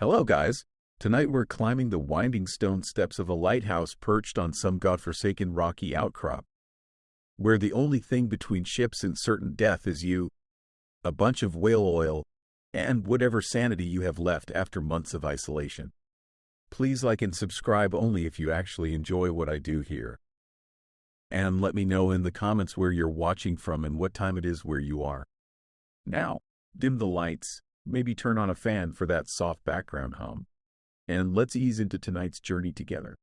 Hello, guys. Tonight we're climbing the winding stone steps of a lighthouse perched on some godforsaken rocky outcrop, where the only thing between ships and certain death is you, a bunch of whale oil, and whatever sanity you have left after months of isolation. Please like and subscribe only if you actually enjoy what I do here. And let me know in the comments where you're watching from and what time it is where you are. Now, dim the lights, maybe turn on a fan for that soft background hum, and let's ease into tonight's journey together.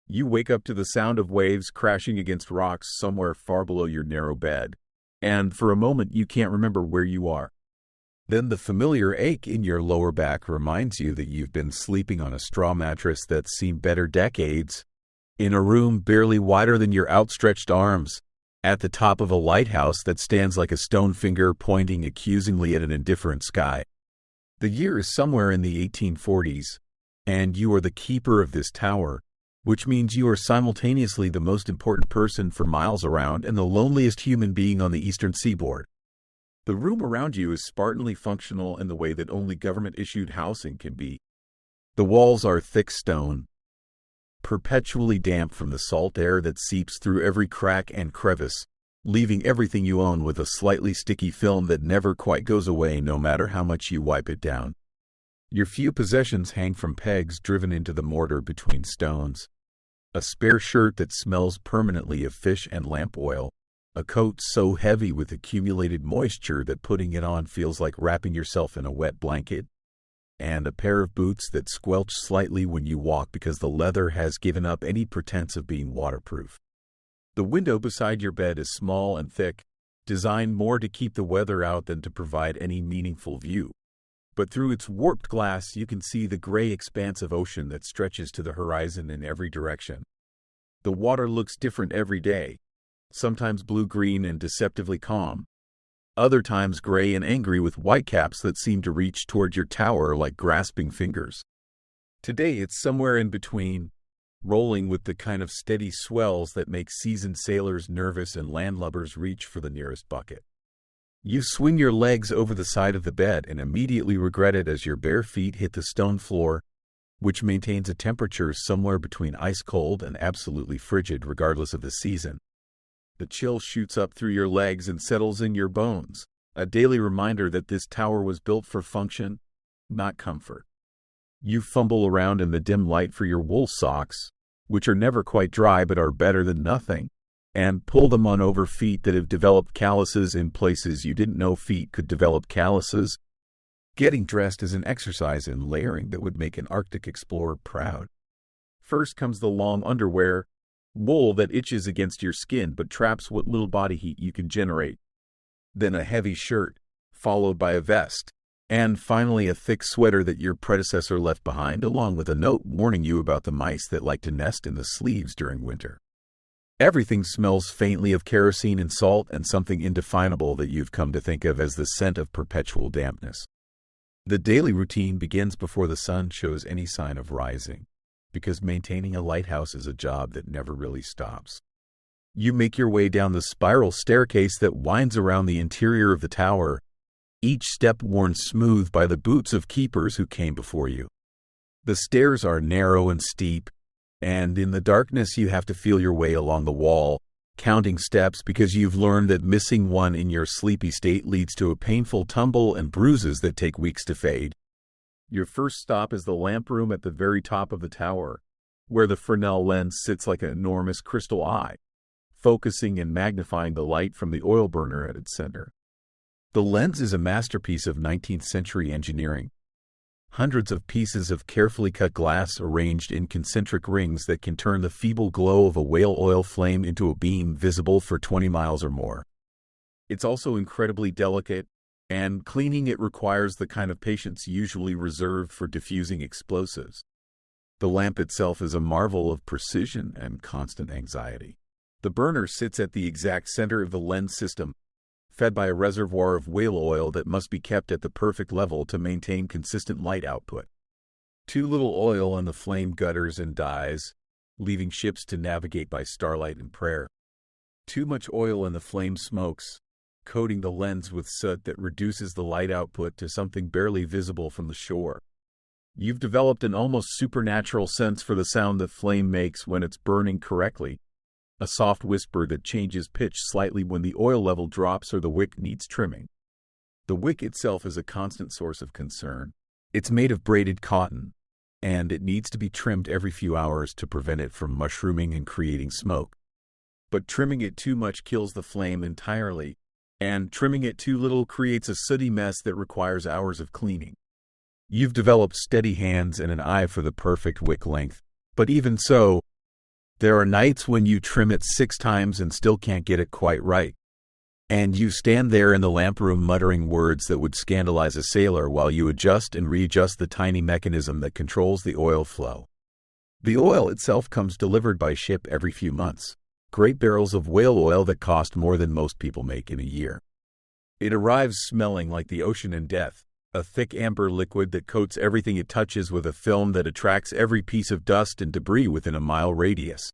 You wake up to the sound of waves crashing against rocks somewhere far below your narrow bed, and for a moment you can't remember where you are. Then the familiar ache in your lower back reminds you that you've been sleeping on a straw mattress that's seen better decades, in a room barely wider than your outstretched arms, at the top of a lighthouse that stands like a stone finger pointing accusingly at an indifferent sky. The year is somewhere in the 1840s, and you are the keeper of this tower, which means you are simultaneously the most important person for miles around and the loneliest human being on the eastern seaboard. The room around you is spartanly functional in the way that only government-issued housing can be. The walls are thick stone, perpetually damp from the salt air that seeps through every crack and crevice, leaving everything you own with a slightly sticky film that never quite goes away no matter how much you wipe it down. Your few possessions hang from pegs driven into the mortar between stones. A spare shirt that smells permanently of fish and lamp oil, a coat so heavy with accumulated moisture that putting it on feels like wrapping yourself in a wet blanket, and a pair of boots that squelch slightly when you walk because the leather has given up any pretense of being waterproof. The window beside your bed is small and thick, designed more to keep the weather out than to provide any meaningful view. But through its warped glass you can see the gray expanse of ocean that stretches to the horizon in every direction. The water looks different every day, sometimes blue-green and deceptively calm, other times gray and angry with whitecaps that seem to reach toward your tower like grasping fingers. Today it's somewhere in between, rolling with the kind of steady swells that make seasoned sailors nervous and landlubbers reach for the nearest bucket. You swing your legs over the side of the bed and immediately regret it as your bare feet hit the stone floor, which maintains a temperature somewhere between ice-cold and absolutely frigid regardless of the season. The chill shoots up through your legs and settles in your bones, a daily reminder that this tower was built for function, not comfort. You fumble around in the dim light for your wool socks, which are never quite dry but are better than nothing, and pull them on over feet that have developed calluses in places you didn't know feet could develop calluses. Getting dressed is an exercise in layering that would make an Arctic explorer proud. First comes the long underwear, wool that itches against your skin but traps what little body heat you can generate. Then a heavy shirt, followed by a vest, and finally a thick sweater that your predecessor left behind, along with a note warning you about the mice that like to nest in the sleeves during winter. Everything smells faintly of kerosene and salt and something indefinable that you've come to think of as the scent of perpetual dampness. The daily routine begins before the sun shows any sign of rising, because maintaining a lighthouse is a job that never really stops. You make your way down the spiral staircase that winds around the interior of the tower, each step worn smooth by the boots of keepers who came before you. The stairs are narrow and steep, and in the darkness you have to feel your way along the wall, counting steps because you've learned that missing one in your sleepy state leads to a painful tumble and bruises that take weeks to fade. Your first stop is the lamp room at the very top of the tower, where the Fresnel lens sits like an enormous crystal eye, focusing and magnifying the light from the oil burner at its center. The lens is a masterpiece of 19th century engineering. Hundreds of pieces of carefully cut glass arranged in concentric rings that can turn the feeble glow of a whale oil flame into a beam visible for 20 miles or more. It's also incredibly delicate, and cleaning it requires the kind of patience usually reserved for diffusing explosives. The lamp itself is a marvel of precision and constant anxiety. The burner sits at the exact center of the lens system, fed by a reservoir of whale oil that must be kept at the perfect level to maintain consistent light output. Too little oil on the flame gutters and dies, leaving ships to navigate by starlight and prayer. Too much oil and the flame smokes, coating the lens with soot that reduces the light output to something barely visible from the shore. You've developed an almost supernatural sense for the sound the flame makes when it's burning correctly, a soft whisper that changes pitch slightly when the oil level drops or the wick needs trimming. The wick itself is a constant source of concern. It's made of braided cotton, and it needs to be trimmed every few hours to prevent it from mushrooming and creating smoke. But trimming it too much kills the flame entirely, and trimming it too little creates a sooty mess that requires hours of cleaning. You've developed steady hands and an eye for the perfect wick length, but even so, there are nights when you trim it 6 times and still can't get it quite right. And you stand there in the lamp room muttering words that would scandalize a sailor while you adjust and readjust the tiny mechanism that controls the oil flow. The oil itself comes delivered by ship every few months, great barrels of whale oil that cost more than most people make in a year. It arrives smelling like the ocean and death, a thick amber liquid that coats everything it touches with a film that attracts every piece of dust and debris within a mile radius.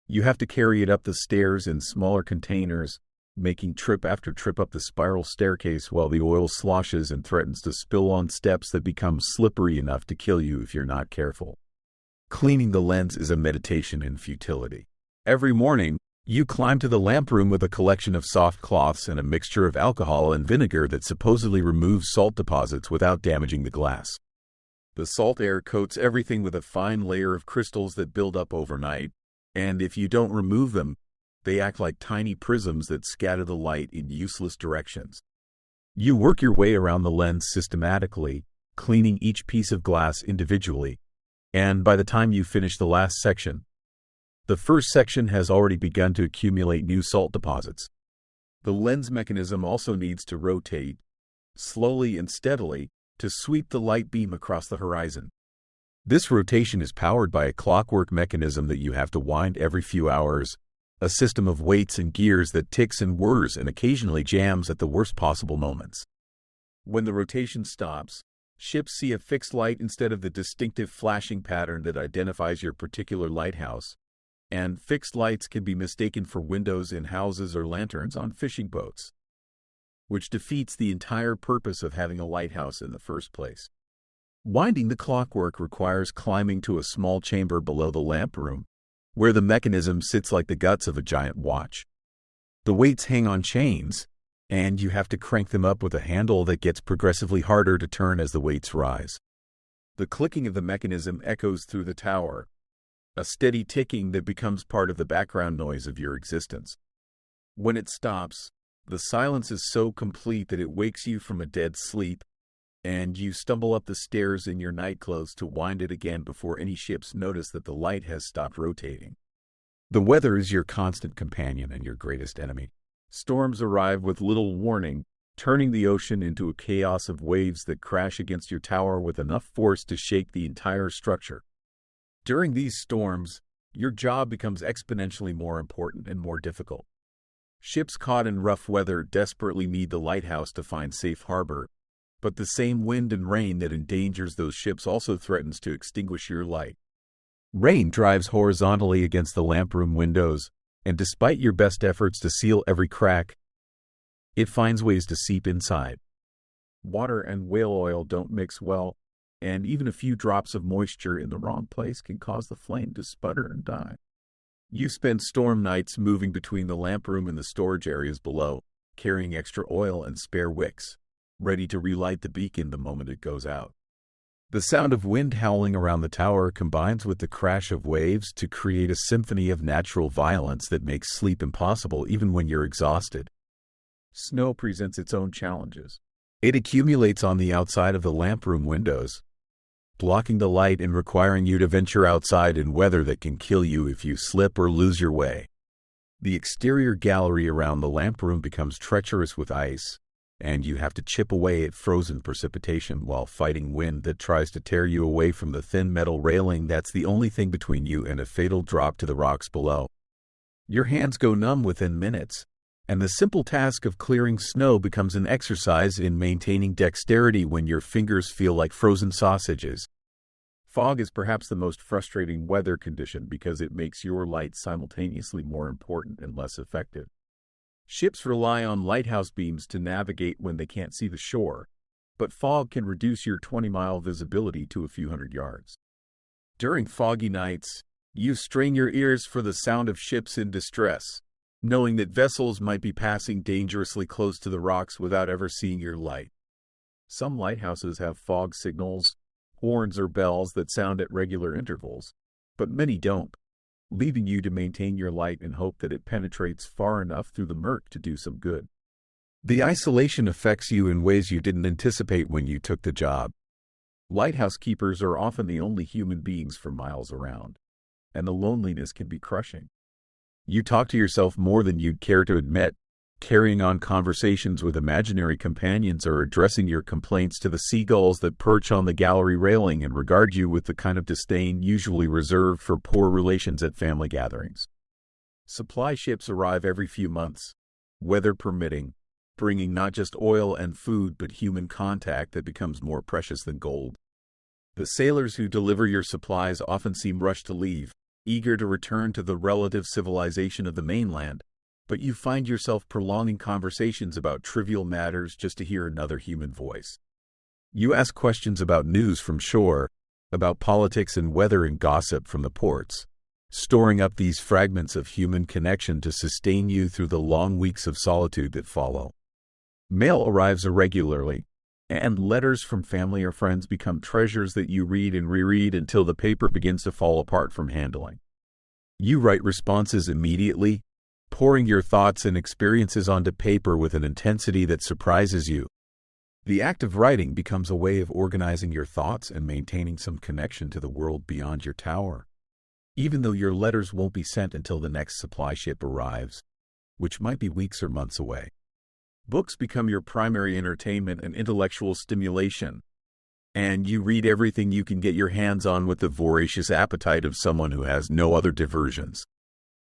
You have to carry it up the stairs in smaller containers, making trip after trip up the spiral staircase while the oil sloshes and threatens to spill on steps that become slippery enough to kill you if you're not careful. Cleaning the lens is a meditation in futility. Every morning, you climb to the lamp room with a collection of soft cloths and a mixture of alcohol and vinegar that supposedly removes salt deposits without damaging the glass. The salt air coats everything with a fine layer of crystals that build up overnight, and if you don't remove them, they act like tiny prisms that scatter the light in useless directions. You work your way around the lens systematically, cleaning each piece of glass individually, and by the time you finish the last section, the first section has already begun to accumulate new salt deposits. The lens mechanism also needs to rotate, slowly and steadily, to sweep the light beam across the horizon. This rotation is powered by a clockwork mechanism that you have to wind every few hours, a system of weights and gears that ticks and whirs and occasionally jams at the worst possible moments. When the rotation stops, ships see a fixed light instead of the distinctive flashing pattern that identifies your particular lighthouse, and fixed lights can be mistaken for windows in houses or lanterns on fishing boats, which defeats the entire purpose of having a lighthouse in the first place. Winding the clockwork requires climbing to a small chamber below the lamp room, where the mechanism sits like the guts of a giant watch. The weights hang on chains, and you have to crank them up with a handle that gets progressively harder to turn as the weights rise. The clicking of the mechanism echoes through the tower, a steady ticking that becomes part of the background noise of your existence. When it stops, the silence is so complete that it wakes you from a dead sleep, and you stumble up the stairs in your nightclothes to wind it again before any ships notice that the light has stopped rotating. The weather is your constant companion and your greatest enemy. Storms arrive with little warning, turning the ocean into a chaos of waves that crash against your tower with enough force to shake the entire structure. During these storms, your job becomes exponentially more important and more difficult. Ships caught in rough weather desperately need the lighthouse to find safe harbor, but the same wind and rain that endangers those ships also threatens to extinguish your light. Rain drives horizontally against the lamp room windows, and despite your best efforts to seal every crack, it finds ways to seep inside. Water and whale oil don't mix well, and even a few drops of moisture in the wrong place can cause the flame to sputter and die. You spend storm nights moving between the lamp room and the storage areas below, carrying extra oil and spare wicks, ready to relight the beacon the moment it goes out. The sound of wind howling around the tower combines with the crash of waves to create a symphony of natural violence that makes sleep impossible even when you're exhausted. Snow presents its own challenges. It accumulates on the outside of the lamp room windows, blocking the light and requiring you to venture outside in weather that can kill you if you slip or lose your way. The exterior gallery around the lamp room becomes treacherous with ice, and you have to chip away at frozen precipitation while fighting wind that tries to tear you away from the thin metal railing that's the only thing between you and a fatal drop to the rocks below. Your hands go numb within minutes, and the simple task of clearing snow becomes an exercise in maintaining dexterity when your fingers feel like frozen sausages. Fog is perhaps the most frustrating weather condition because it makes your light simultaneously more important and less effective. Ships rely on lighthouse beams to navigate when they can't see the shore, but fog can reduce your 20-mile visibility to a few hundred yards. During foggy nights, you strain your ears for the sound of ships in distress, knowing that vessels might be passing dangerously close to the rocks without ever seeing your light. Some lighthouses have fog signals, horns or bells that sound at regular intervals, but many don't, leaving you to maintain your light and hope that it penetrates far enough through the murk to do some good. The isolation affects you in ways you didn't anticipate when you took the job. Lighthouse keepers are often the only human beings for miles around, and the loneliness can be crushing. You talk to yourself more than you'd care to admit, carrying on conversations with imaginary companions or addressing your complaints to the seagulls that perch on the gallery railing and regard you with the kind of disdain usually reserved for poor relations at family gatherings. Supply ships arrive every few months, weather permitting, bringing not just oil and food but human contact that becomes more precious than gold. The sailors who deliver your supplies often seem rushed to leave, eager to return to the relative civilization of the mainland, but you find yourself prolonging conversations about trivial matters just to hear another human voice. You ask questions about news from shore, about politics and weather and gossip from the ports, storing up these fragments of human connection to sustain you through the long weeks of solitude that follow. Mail arrives irregularly, and letters from family or friends become treasures that you read and reread until the paper begins to fall apart from handling. You write responses immediately, pouring your thoughts and experiences onto paper with an intensity that surprises you. The act of writing becomes a way of organizing your thoughts and maintaining some connection to the world beyond your tower, even though your letters won't be sent until the next supply ship arrives, which might be weeks or months away. Books become your primary entertainment and intellectual stimulation, and you read everything you can get your hands on with the voracious appetite of someone who has no other diversions.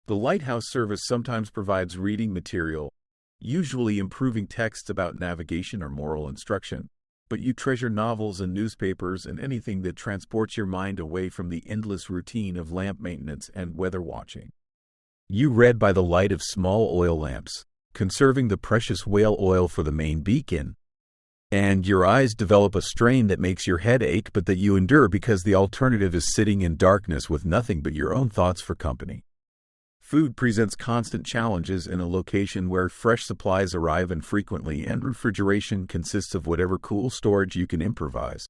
The Lighthouse service sometimes provides reading material, usually improving texts about navigation or moral instruction, but you treasure novels and newspapers and anything that transports your mind away from the endless routine of lamp maintenance and weather watching. You read by the light of small oil lamps, conserving the precious whale oil for the main beacon, and your eyes develop a strain that makes your head ache but that you endure because the alternative is sitting in darkness with nothing but your own thoughts for company. Food presents constant challenges in a location where fresh supplies arrive infrequently and refrigeration consists of whatever cool storage you can improvise.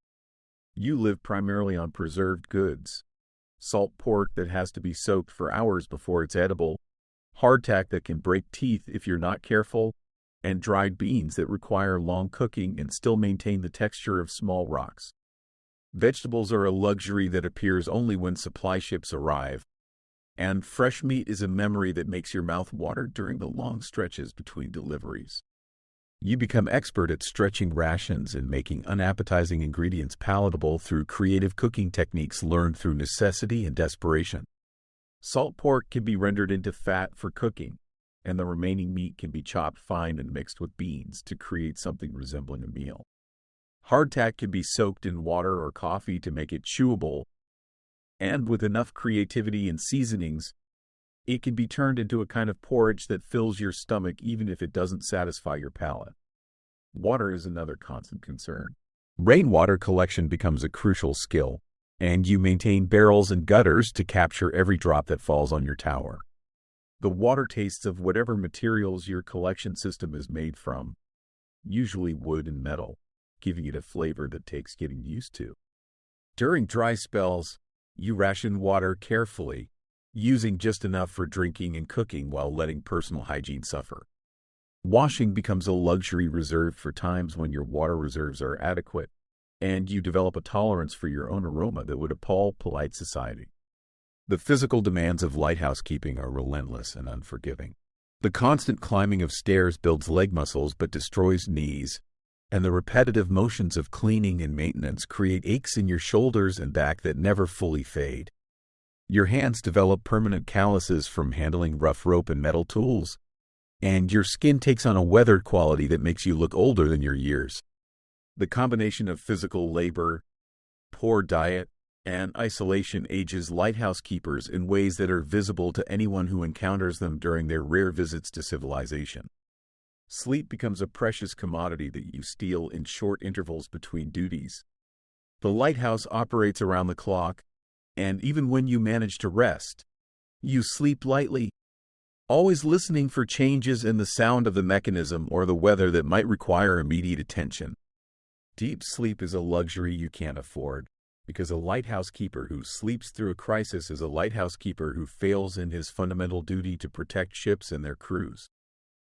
You live primarily on preserved goods, salt pork that has to be soaked for hours before it's edible, hardtack that can break teeth if you're not careful, and dried beans that require long cooking and still maintain the texture of small rocks. Vegetables are a luxury that appears only when supply ships arrive, and fresh meat is a memory that makes your mouth water during the long stretches between deliveries. You become expert at stretching rations and making unappetizing ingredients palatable through creative cooking techniques learned through necessity and desperation. Salt pork can be rendered into fat for cooking, and the remaining meat can be chopped fine and mixed with beans to create something resembling a meal. Hardtack can be soaked in water or coffee to make it chewable, and with enough creativity and seasonings, it can be turned into a kind of porridge that fills your stomach even if it doesn't satisfy your palate. Water is another constant concern. Rainwater collection becomes a crucial skill, and you maintain barrels and gutters to capture every drop that falls on your tower. The water tastes of whatever materials your collection system is made from, usually wood and metal, giving it a flavor that takes getting used to. During dry spells, you ration water carefully, using just enough for drinking and cooking while letting personal hygiene suffer. Washing becomes a luxury reserved for times when your water reserves are adequate, and you develop a tolerance for your own aroma that would appall polite society. The physical demands of lighthouse keeping are relentless and unforgiving. The constant climbing of stairs builds leg muscles but destroys knees, and the repetitive motions of cleaning and maintenance create aches in your shoulders and back that never fully fade. Your hands develop permanent calluses from handling rough rope and metal tools, and your skin takes on a weathered quality that makes you look older than your years. The combination of physical labor, poor diet, and isolation ages lighthouse keepers in ways that are visible to anyone who encounters them during their rare visits to civilization. Sleep becomes a precious commodity that you steal in short intervals between duties. The lighthouse operates around the clock, and even when you manage to rest, you sleep lightly, always listening for changes in the sound of the mechanism or the weather that might require immediate attention. Deep sleep is a luxury you can't afford, because a lighthouse keeper who sleeps through a crisis is a lighthouse keeper who fails in his fundamental duty to protect ships and their crews.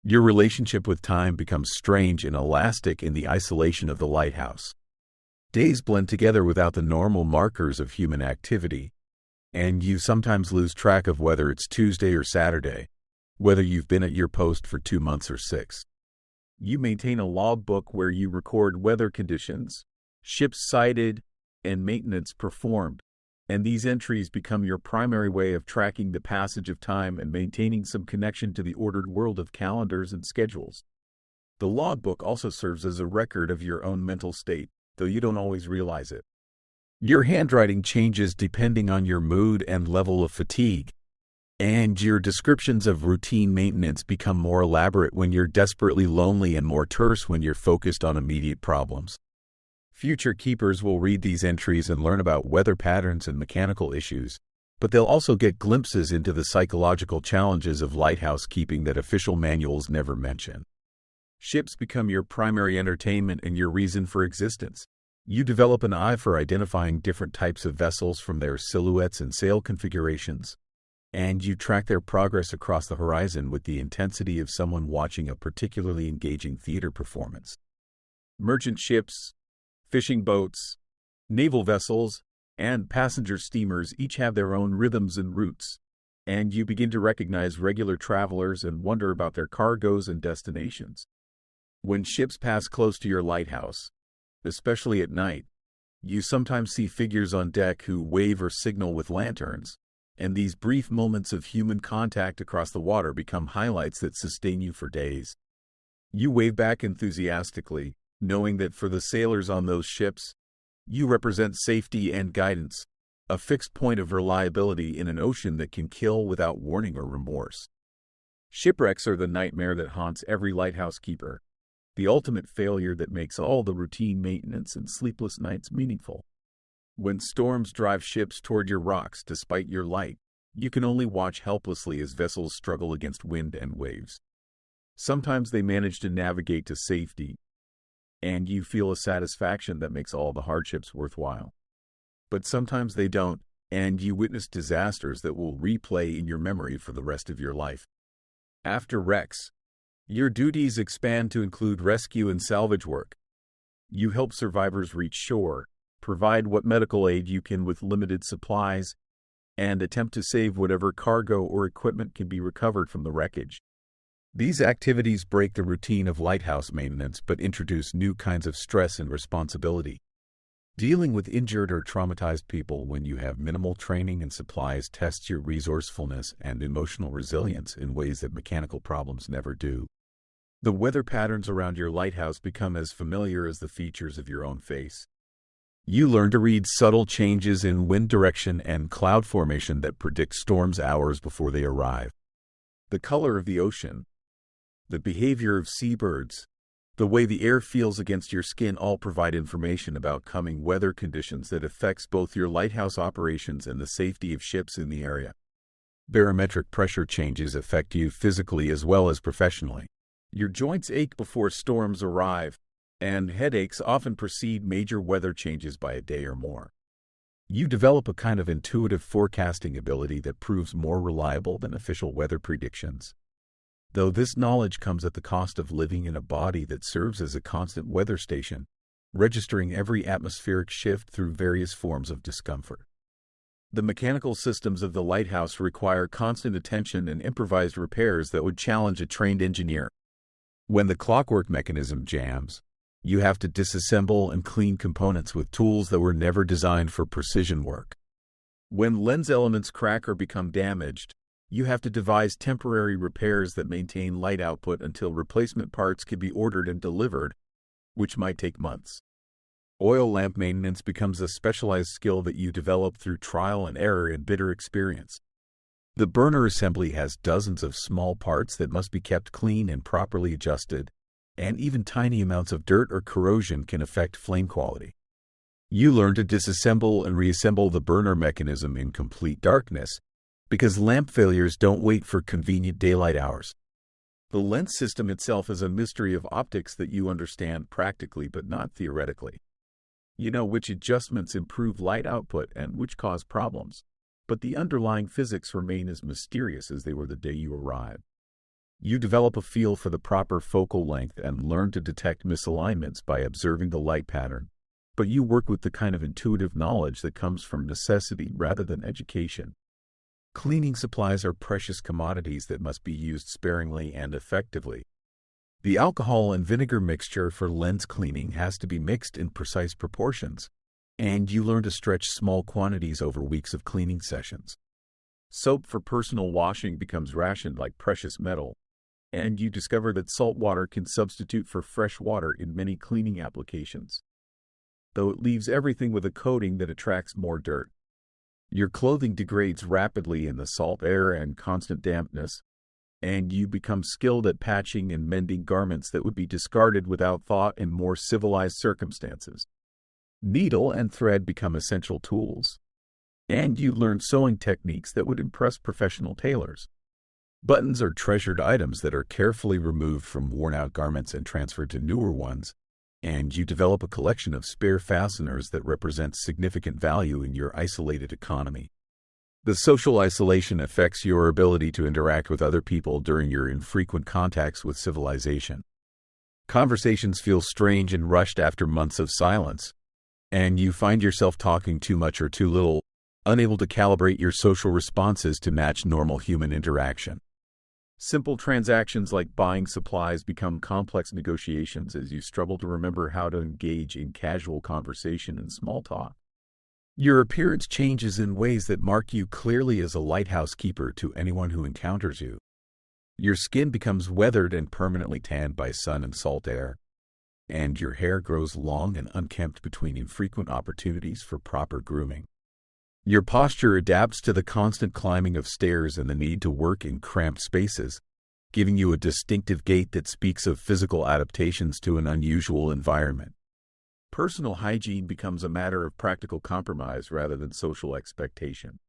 Your relationship with time becomes strange and elastic in the isolation of the lighthouse. Days blend together without the normal markers of human activity, and you sometimes lose track of whether it's Tuesday or Saturday, whether you've been at your post for 2 months or 6. You maintain a log book where you record weather conditions, ships sighted, and maintenance performed, and these entries become your primary way of tracking the passage of time and maintaining some connection to the ordered world of calendars and schedules. The logbook also serves as a record of your own mental state, though you don't always realize it. Your handwriting changes depending on your mood and level of fatigue, and your descriptions of routine maintenance become more elaborate when you're desperately lonely and more terse when you're focused on immediate problems. Future keepers will read these entries and learn about weather patterns and mechanical issues, but they'll also get glimpses into the psychological challenges of lighthouse keeping that official manuals never mention. Ships become your primary entertainment and your reason for existence. You develop an eye for identifying different types of vessels from their silhouettes and sail configurations, and you track their progress across the horizon with the intensity of someone watching a particularly engaging theater performance. Merchant ships, fishing boats, naval vessels, and passenger steamers each have their own rhythms and routes, and you begin to recognize regular travelers and wonder about their cargoes and destinations. When ships pass close to your lighthouse, especially at night, you sometimes see figures on deck who wave or signal with lanterns, and these brief moments of human contact across the water become highlights that sustain you for days. You wave back enthusiastically, knowing that for the sailors on those ships, you represent safety and guidance, a fixed point of reliability in an ocean that can kill without warning or remorse. Shipwrecks are the nightmare that haunts every lighthouse keeper, the ultimate failure that makes all the routine maintenance and sleepless nights meaningful. When storms drive ships toward your rocks despite your light, you can only watch helplessly as vessels struggle against wind and waves. Sometimes they manage to navigate to safety, and you feel a satisfaction that makes all the hardships worthwhile. But sometimes they don't, and you witness disasters that will replay in your memory for the rest of your life. After wrecks, your duties expand to include rescue and salvage work. You help survivors reach shore, provide what medical aid you can with limited supplies, and attempt to save whatever cargo or equipment can be recovered from the wreckage. These activities break the routine of lighthouse maintenance but introduce new kinds of stress and responsibility. Dealing with injured or traumatized people when you have minimal training and supplies tests your resourcefulness and emotional resilience in ways that mechanical problems never do. The weather patterns around your lighthouse become as familiar as the features of your own face. You learn to read subtle changes in wind direction and cloud formation that predict storms hours before they arrive. The color of the ocean, the behavior of seabirds, the way the air feels against your skin all provide information about coming weather conditions that affects both your lighthouse operations and the safety of ships in the area. Barometric pressure changes affect you physically as well as professionally. Your joints ache before storms arrive, and headaches often precede major weather changes by a day or more. You develop a kind of intuitive forecasting ability that proves more reliable than official weather predictions. Though this knowledge comes at the cost of living in a body that serves as a constant weather station, registering every atmospheric shift through various forms of discomfort. The mechanical systems of the lighthouse require constant attention and improvised repairs that would challenge a trained engineer. When the clockwork mechanism jams, you have to disassemble and clean components with tools that were never designed for precision work. When lens elements crack or become damaged, you have to devise temporary repairs that maintain light output until replacement parts can be ordered and delivered, which might take months. Oil lamp maintenance becomes a specialized skill that you develop through trial and error and bitter experience. The burner assembly has dozens of small parts that must be kept clean and properly adjusted, and even tiny amounts of dirt or corrosion can affect flame quality. You learn to disassemble and reassemble the burner mechanism in complete darkness, because lamp failures don't wait for convenient daylight hours. The lens system itself is a mystery of optics that you understand practically but not theoretically. You know which adjustments improve light output and which cause problems, but the underlying physics remain as mysterious as they were the day you arrived. You develop a feel for the proper focal length and learn to detect misalignments by observing the light pattern, but you work with the kind of intuitive knowledge that comes from necessity rather than education. Cleaning supplies are precious commodities that must be used sparingly and effectively. The alcohol and vinegar mixture for lens cleaning has to be mixed in precise proportions, and you learn to stretch small quantities over weeks of cleaning sessions. Soap for personal washing becomes rationed like precious metal, and you discover that salt water can substitute for fresh water in many cleaning applications, though it leaves everything with a coating that attracts more dirt. Your clothing degrades rapidly in the salt air and constant dampness, and you become skilled at patching and mending garments that would be discarded without thought in more civilized circumstances. Needle and thread become essential tools, and you learn sewing techniques that would impress professional tailors. Buttons are treasured items that are carefully removed from worn-out garments and transferred to newer ones, and you develop a collection of spare fasteners that represent significant value in your isolated economy. The social isolation affects your ability to interact with other people during your infrequent contacts with civilization. Conversations feel strange and rushed after months of silence, and you find yourself talking too much or too little, unable to calibrate your social responses to match normal human interaction. Simple transactions like buying supplies become complex negotiations as you struggle to remember how to engage in casual conversation and small talk. Your appearance changes in ways that mark you clearly as a lighthouse keeper to anyone who encounters you. Your skin becomes weathered and permanently tanned by sun and salt air, and your hair grows long and unkempt between infrequent opportunities for proper grooming. Your posture adapts to the constant climbing of stairs and the need to work in cramped spaces, giving you a distinctive gait that speaks of physical adaptations to an unusual environment. Personal hygiene becomes a matter of practical compromise rather than social expectation.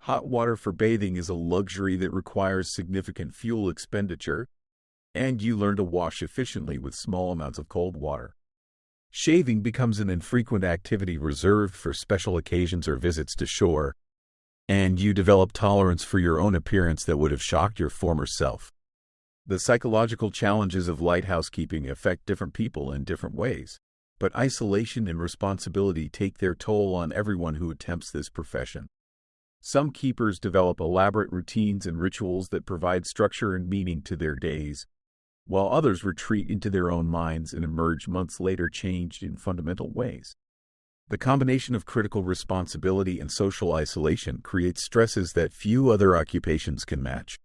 Hot water for bathing is a luxury that requires significant fuel expenditure, and you learn to wash efficiently with small amounts of cold water. Shaving becomes an infrequent activity reserved for special occasions or visits to shore, and you develop tolerance for your own appearance that would have shocked your former self. The psychological challenges of lighthouse keeping affect different people in different ways, but isolation and responsibility take their toll on everyone who attempts this profession. Some keepers develop elaborate routines and rituals that provide structure and meaning to their days, while others retreat into their own minds and emerge months later changed in fundamental ways. The combination of critical responsibility and social isolation creates stresses that few other occupations can match.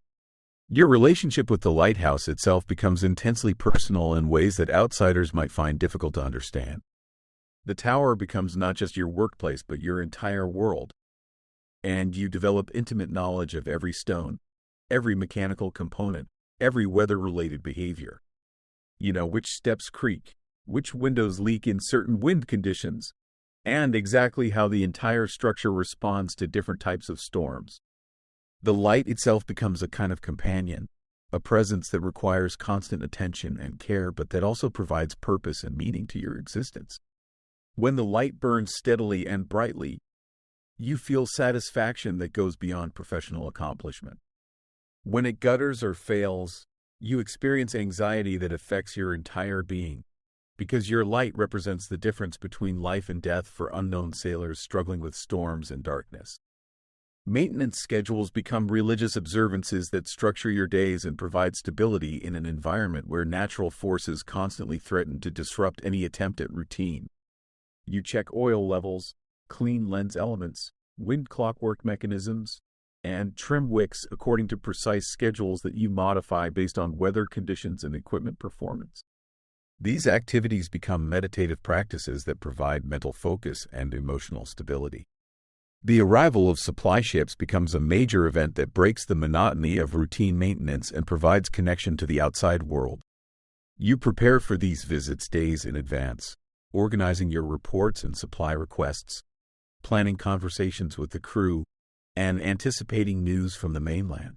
Your relationship with the lighthouse itself becomes intensely personal in ways that outsiders might find difficult to understand. The tower becomes not just your workplace but your entire world, and you develop intimate knowledge of every stone, every mechanical component, every weather-related behavior. You know which steps creak, which windows leak in certain wind conditions, and exactly how the entire structure responds to different types of storms. The light itself becomes a kind of companion, a presence that requires constant attention and care but that also provides purpose and meaning to your existence. When the light burns steadily and brightly, you feel satisfaction that goes beyond professional accomplishment. When it gutters or fails, you experience anxiety that affects your entire being, because your light represents the difference between life and death for unknown sailors struggling with storms and darkness. Maintenance schedules become religious observances that structure your days and provide stability in an environment where natural forces constantly threaten to disrupt any attempt at routine. You check oil levels, clean lens elements, wind clockwork mechanisms, and trim wicks according to precise schedules that you modify based on weather conditions and equipment performance. These activities become meditative practices that provide mental focus and emotional stability. The arrival of supply ships becomes a major event that breaks the monotony of routine maintenance and provides connection to the outside world. You prepare for these visits days in advance, organizing your reports and supply requests, planning conversations with the crew, and anticipating news from the mainland.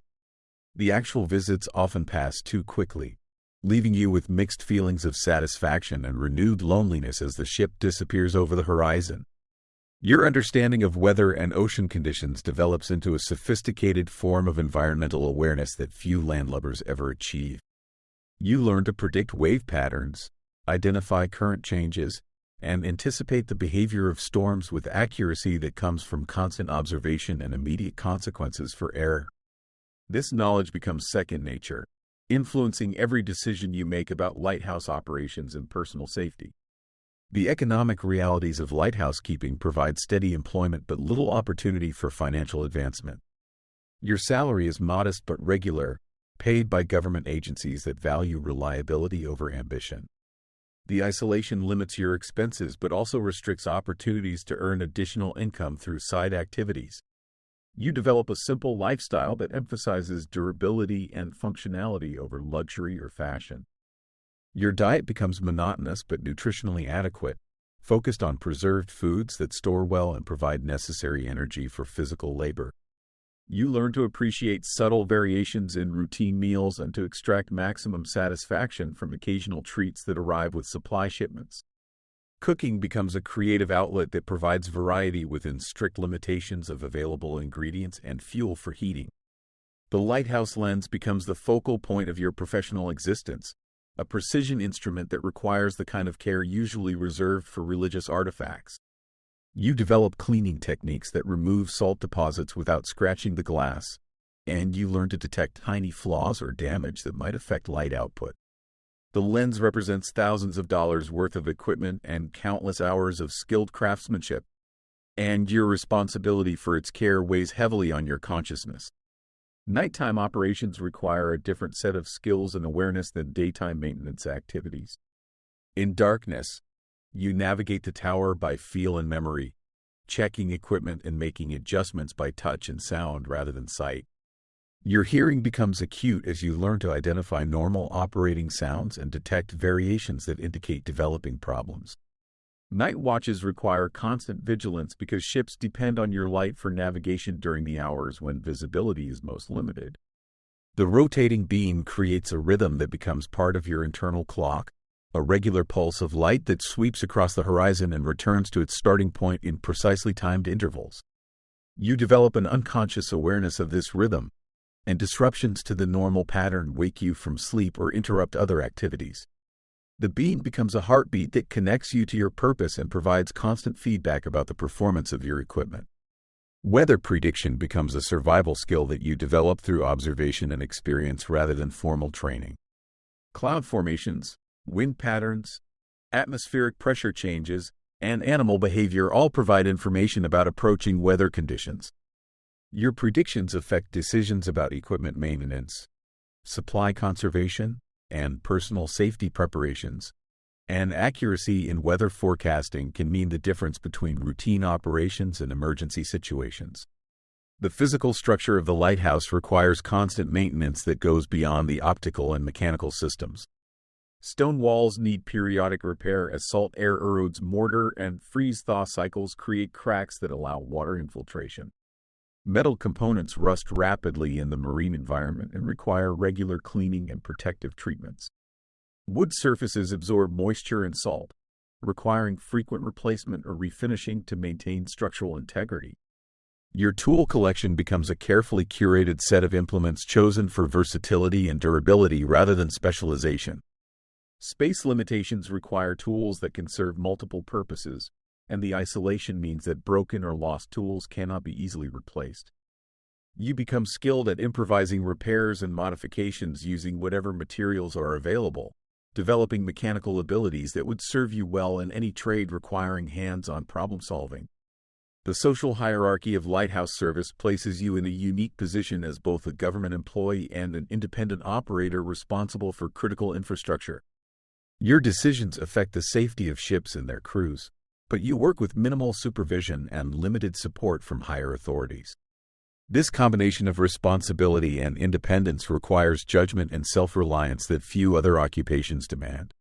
The actual visits often pass too quickly, leaving you with mixed feelings of satisfaction and renewed loneliness as the ship disappears over the horizon. Your understanding of weather and ocean conditions develops into a sophisticated form of environmental awareness that few landlubbers ever achieve. You learn to predict wave patterns, identify current changes, and anticipate the behavior of storms with accuracy that comes from constant observation and immediate consequences for error. This knowledge becomes second nature, influencing every decision you make about lighthouse operations and personal safety. The economic realities of lighthouse keeping provide steady employment but little opportunity for financial advancement. Your salary is modest but regular, paid by government agencies that value reliability over ambition. The isolation limits your expenses but also restricts opportunities to earn additional income through side activities. You develop a simple lifestyle that emphasizes durability and functionality over luxury or fashion. Your diet becomes monotonous but nutritionally adequate, focused on preserved foods that store well and provide necessary energy for physical labor. You learn to appreciate subtle variations in routine meals and to extract maximum satisfaction from occasional treats that arrive with supply shipments. Cooking becomes a creative outlet that provides variety within strict limitations of available ingredients and fuel for heating. The lighthouse lens becomes the focal point of your professional existence, a precision instrument that requires the kind of care usually reserved for religious artifacts. You develop cleaning techniques that remove salt deposits without scratching the glass, and you learn to detect tiny flaws or damage that might affect light output. The lens represents thousands of dollars worth of equipment and countless hours of skilled craftsmanship, and your responsibility for its care weighs heavily on your consciousness. Nighttime operations require a different set of skills and awareness than daytime maintenance activities. In darkness, you navigate the tower by feel and memory, checking equipment and making adjustments by touch and sound rather than sight. Your hearing becomes acute as you learn to identify normal operating sounds and detect variations that indicate developing problems. Night watches require constant vigilance because ships depend on your light for navigation during the hours when visibility is most limited. The rotating beam creates a rhythm that becomes part of your internal clock, a regular pulse of light that sweeps across the horizon and returns to its starting point in precisely timed intervals. You develop an unconscious awareness of this rhythm, and disruptions to the normal pattern wake you from sleep or interrupt other activities. The beam becomes a heartbeat that connects you to your purpose and provides constant feedback about the performance of your equipment. Weather prediction becomes a survival skill that you develop through observation and experience rather than formal training. Cloud formations, wind patterns, atmospheric pressure changes, and animal behavior all provide information about approaching weather conditions. Your predictions affect decisions about equipment maintenance, supply conservation, and personal safety preparations, and accuracy in weather forecasting can mean the difference between routine operations and emergency situations. The physical structure of the lighthouse requires constant maintenance that goes beyond the optical and mechanical systems. Stone walls need periodic repair as salt air erodes mortar and freeze-thaw cycles create cracks that allow water infiltration. Metal components rust rapidly in the marine environment and require regular cleaning and protective treatments. Wood surfaces absorb moisture and salt, requiring frequent replacement or refinishing to maintain structural integrity. Your tool collection becomes a carefully curated set of implements chosen for versatility and durability rather than specialization. Space limitations require tools that can serve multiple purposes, and the isolation means that broken or lost tools cannot be easily replaced. You become skilled at improvising repairs and modifications using whatever materials are available, developing mechanical abilities that would serve you well in any trade requiring hands-on problem-solving. The social hierarchy of lighthouse service places you in a unique position as both a government employee and an independent operator responsible for critical infrastructure. Your decisions affect the safety of ships and their crews. but you work with minimal supervision and limited support from higher authorities. This combination of responsibility and independence requires judgment and self-reliance that few other occupations demand.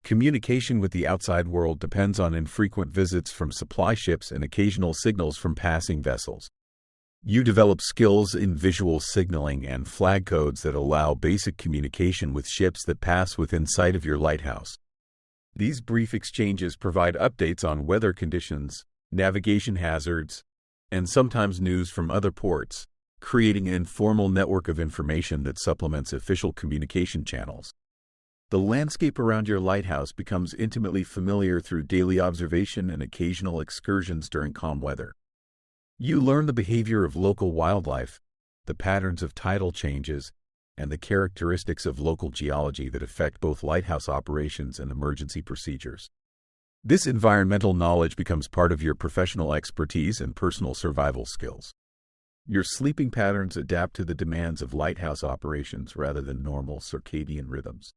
Communication with the outside world depends on infrequent visits from supply ships and occasional signals from passing vessels. You develop skills in visual signaling and flag codes that allow basic communication with ships that pass within sight of your lighthouse. These brief exchanges provide updates on weather conditions, navigation hazards, and sometimes news from other ports, creating an informal network of information that supplements official communication channels. The landscape around your lighthouse becomes intimately familiar through daily observation and occasional excursions during calm weather. You learn the behavior of local wildlife, the patterns of tidal changes, and the characteristics of local geology that affect both lighthouse operations and emergency procedures. This environmental knowledge becomes part of your professional expertise and personal survival skills. Your sleeping patterns adapt to the demands of lighthouse operations rather than normal circadian rhythms.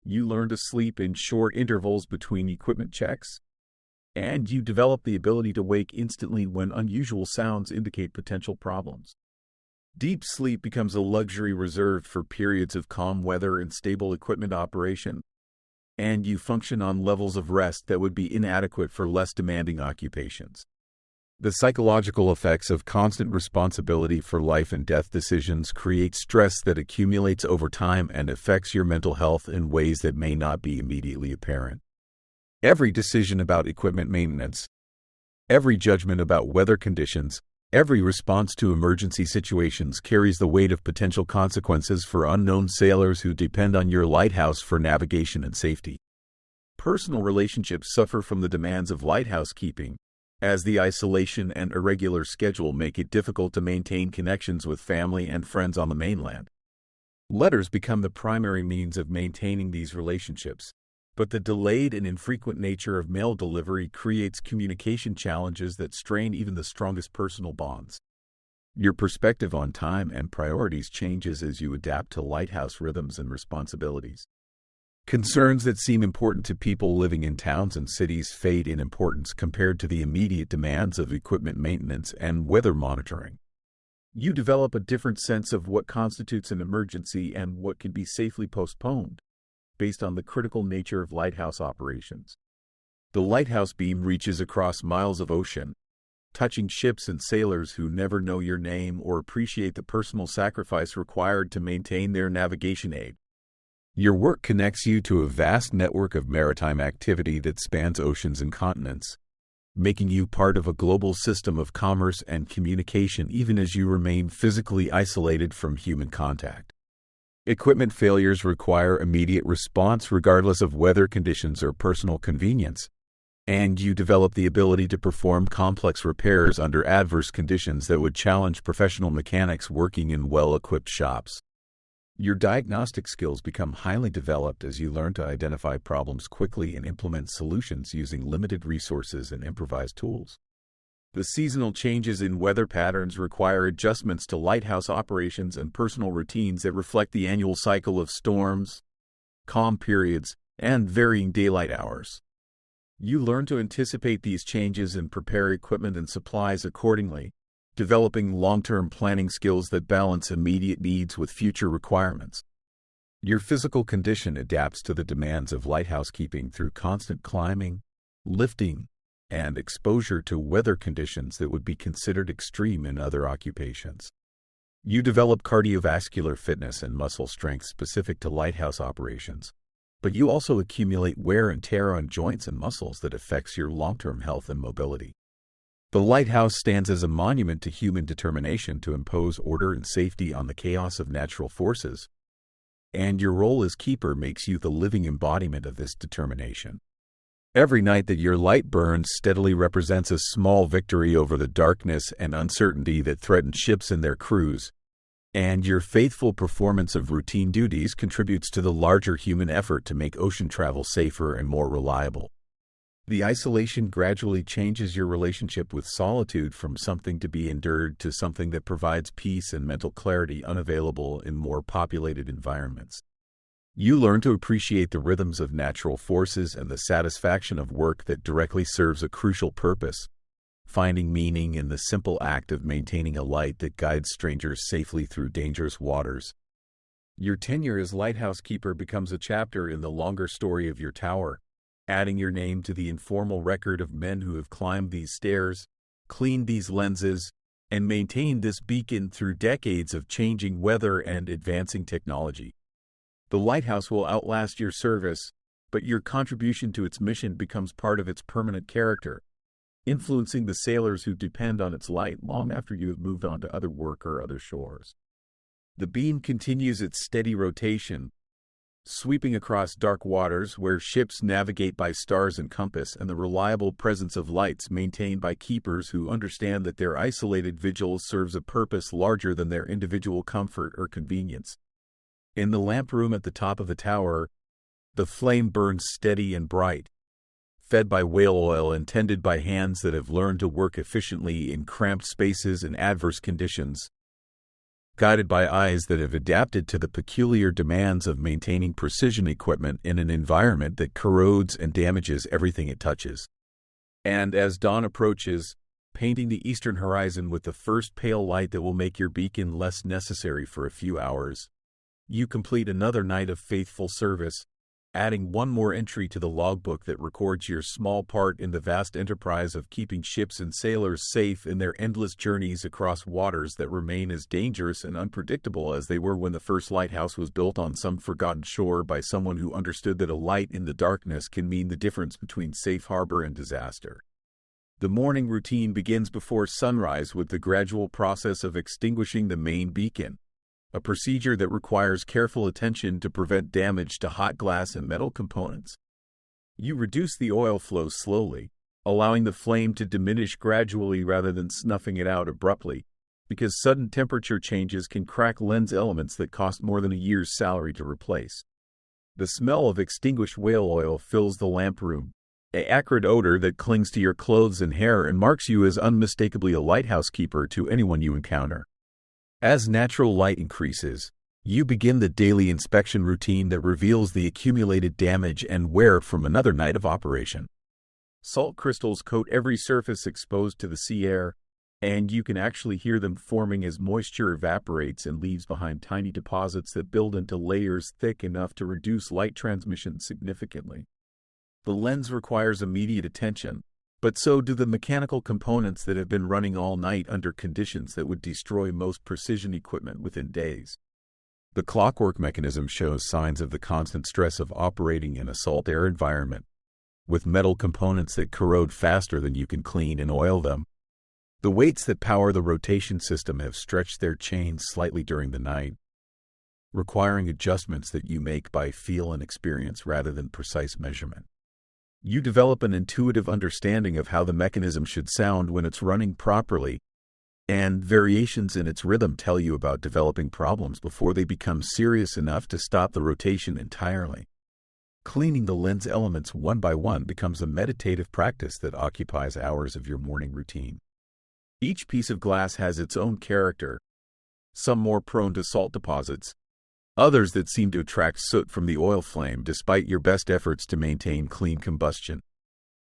You learn to sleep in short intervals between equipment checks, and you develop the ability to wake instantly when unusual sounds indicate potential problems. Deep sleep becomes a luxury reserved for periods of calm weather and stable equipment operation, and you function on levels of rest that would be inadequate for less demanding occupations. The psychological effects of constant responsibility for life and death decisions create stress that accumulates over time and affects your mental health in ways that may not be immediately apparent. Every decision about equipment maintenance, every judgment about weather conditions, every response to emergency situations carries the weight of potential consequences for unknown sailors who depend on your lighthouse for navigation and safety. Personal relationships suffer from the demands of lighthouse keeping, as the isolation and irregular schedule make it difficult to maintain connections with family and friends on the mainland. Letters become the primary means of maintaining these relationships, but the delayed and infrequent nature of mail delivery creates communication challenges that strain even the strongest personal bonds. Your perspective on time and priorities changes as you adapt to lighthouse rhythms and responsibilities. Concerns that seem important to people living in towns and cities fade in importance compared to the immediate demands of equipment maintenance and weather monitoring. You develop a different sense of what constitutes an emergency and what can be safely postponed, based on the critical nature of lighthouse operations. The lighthouse beam reaches across miles of ocean, touching ships and sailors who never know your name or appreciate the personal sacrifice required to maintain their navigation aid. Your work connects you to a vast network of maritime activity that spans oceans and continents, making you part of a global system of commerce and communication even as you remain physically isolated from human contact. Equipment failures require immediate response regardless of weather conditions or personal convenience, and you develop the ability to perform complex repairs under adverse conditions that would challenge professional mechanics working in well-equipped shops. Your diagnostic skills become highly developed as you learn to identify problems quickly and implement solutions using limited resources and improvised tools. The seasonal changes in weather patterns require adjustments to lighthouse operations and personal routines that reflect the annual cycle of storms, calm periods, and varying daylight hours. You learn to anticipate these changes and prepare equipment and supplies accordingly, developing long-term planning skills that balance immediate needs with future requirements. Your physical condition adapts to the demands of lighthouse keeping through constant climbing, lifting, and exposure to weather conditions that would be considered extreme in other occupations. You develop cardiovascular fitness and muscle strength specific to lighthouse operations, but you also accumulate wear and tear on joints and muscles that affects your long-term health and mobility. The lighthouse stands as a monument to human determination to impose order and safety on the chaos of natural forces, and your role as keeper makes you the living embodiment of this determination. Every night that your light burns steadily represents a small victory over the darkness and uncertainty that threaten ships and their crews, and your faithful performance of routine duties contributes to the larger human effort to make ocean travel safer and more reliable. The isolation gradually changes your relationship with solitude from something to be endured to something that provides peace and mental clarity unavailable in more populated environments. You learn to appreciate the rhythms of natural forces and the satisfaction of work that directly serves a crucial purpose, finding meaning in the simple act of maintaining a light that guides strangers safely through dangerous waters. Your tenure as lighthouse keeper becomes a chapter in the longer story of your tower, adding your name to the informal record of men who have climbed these stairs, cleaned these lenses, and maintained this beacon through decades of changing weather and advancing technology. The lighthouse will outlast your service, but your contribution to its mission becomes part of its permanent character, influencing the sailors who depend on its light long after you have moved on to other work or other shores. The beam continues its steady rotation, sweeping across dark waters where ships navigate by stars and compass, and the reliable presence of lights maintained by keepers who understand that their isolated vigil serves a purpose larger than their individual comfort or convenience. In the lamp room at the top of the tower, the flame burns steady and bright, fed by whale oil and tended by hands that have learned to work efficiently in cramped spaces and adverse conditions, guided by eyes that have adapted to the peculiar demands of maintaining precision equipment in an environment that corrodes and damages everything it touches. And as dawn approaches, painting the eastern horizon with the first pale light that will make your beacon less necessary for a few hours, you complete another night of faithful service, adding one more entry to the logbook that records your small part in the vast enterprise of keeping ships and sailors safe in their endless journeys across waters that remain as dangerous and unpredictable as they were when the first lighthouse was built on some forgotten shore by someone who understood that a light in the darkness can mean the difference between safe harbor and disaster. The morning routine begins before sunrise with the gradual process of extinguishing the main beacon, a procedure that requires careful attention to prevent damage to hot glass and metal components. You reduce the oil flow slowly, allowing the flame to diminish gradually rather than snuffing it out abruptly, because sudden temperature changes can crack lens elements that cost more than a year's salary to replace. The smell of extinguished whale oil fills the lamp room, an acrid odor that clings to your clothes and hair and marks you as unmistakably a lighthouse keeper to anyone you encounter. As natural light increases, you begin the daily inspection routine that reveals the accumulated damage and wear from another night of operation. Salt crystals coat every surface exposed to the sea air, and you can actually hear them forming as moisture evaporates and leaves behind tiny deposits that build into layers thick enough to reduce light transmission significantly. The lens requires immediate attention, but so do the mechanical components that have been running all night under conditions that would destroy most precision equipment within days. The clockwork mechanism shows signs of the constant stress of operating in a salt air environment, with metal components that corrode faster than you can clean and oil them. The weights that power the rotation system have stretched their chains slightly during the night, requiring adjustments that you make by feel and experience rather than precise measurement. You develop an intuitive understanding of how the mechanism should sound when it's running properly, and variations in its rhythm tell you about developing problems before they become serious enough to stop the rotation entirely. Cleaning the lens elements one by one becomes a meditative practice that occupies hours of your morning routine. Each piece of glass has its own character, some more prone to salt deposits, others that seem to attract soot from the oil flame despite your best efforts to maintain clean combustion.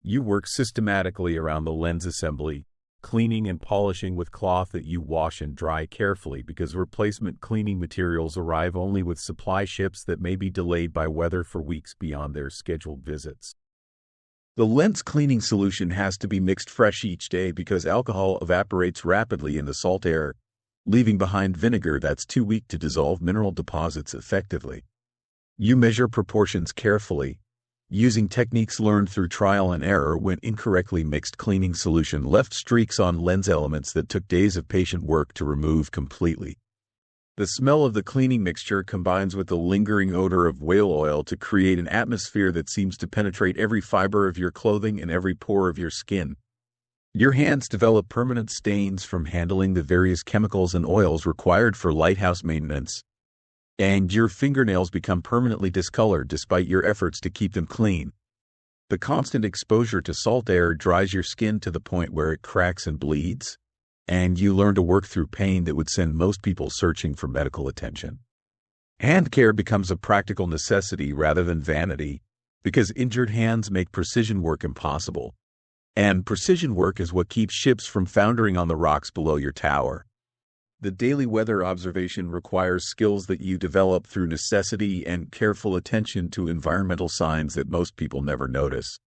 You work systematically around the lens assembly, cleaning and polishing with cloth that you wash and dry carefully because replacement cleaning materials arrive only with supply ships that may be delayed by weather for weeks beyond their scheduled visits. The lens cleaning solution has to be mixed fresh each day because alcohol evaporates rapidly in the salt air, leaving behind vinegar that's too weak to dissolve mineral deposits effectively. You measure proportions carefully, using techniques learned through trial and error when incorrectly mixed cleaning solution left streaks on lens elements that took days of patient work to remove completely. The smell of the cleaning mixture combines with the lingering odor of whale oil to create an atmosphere that seems to penetrate every fiber of your clothing and every pore of your skin. Your hands develop permanent stains from handling the various chemicals and oils required for lighthouse maintenance, and your fingernails become permanently discolored despite your efforts to keep them clean. The constant exposure to salt air dries your skin to the point where it cracks and bleeds, and you learn to work through pain that would send most people searching for medical attention. Hand care becomes a practical necessity rather than vanity, because injured hands make precision work impossible. And precision work is what keeps ships from foundering on the rocks below your tower. The daily weather observation requires skills that you develop through necessity and careful attention to environmental signs that most people never notice.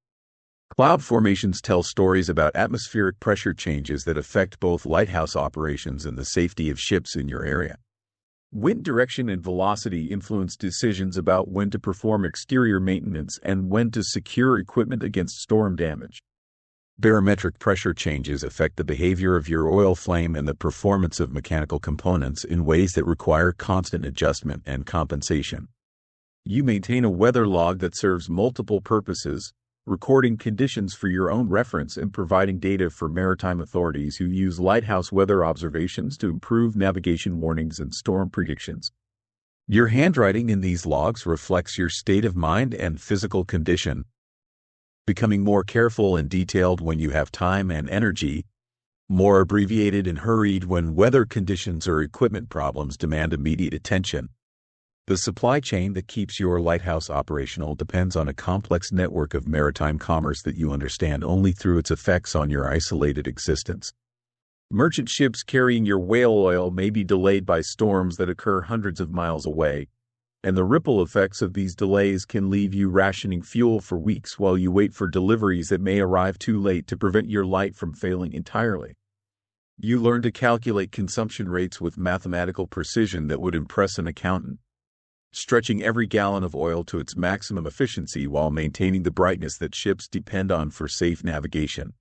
Cloud formations tell stories about atmospheric pressure changes that affect both lighthouse operations and the safety of ships in your area. Wind direction and velocity influence decisions about when to perform exterior maintenance and when to secure equipment against storm damage. Barometric pressure changes affect the behavior of your oil flame and the performance of mechanical components in ways that require constant adjustment and compensation. You maintain a weather log that serves multiple purposes, recording conditions for your own reference and providing data for maritime authorities who use lighthouse weather observations to improve navigation warnings and storm predictions. Your handwriting in these logs reflects your state of mind and physical condition, becoming more careful and detailed when you have time and energy, more abbreviated and hurried when weather conditions or equipment problems demand immediate attention. The supply chain that keeps your lighthouse operational depends on a complex network of maritime commerce that you understand only through its effects on your isolated existence. Merchant ships carrying your whale oil may be delayed by storms that occur hundreds of miles away, and the ripple effects of these delays can leave you rationing fuel for weeks while you wait for deliveries that may arrive too late to prevent your light from failing entirely. You learn to calculate consumption rates with mathematical precision that would impress an accountant, stretching every gallon of oil to its maximum efficiency while maintaining the brightness that ships depend on for safe navigation.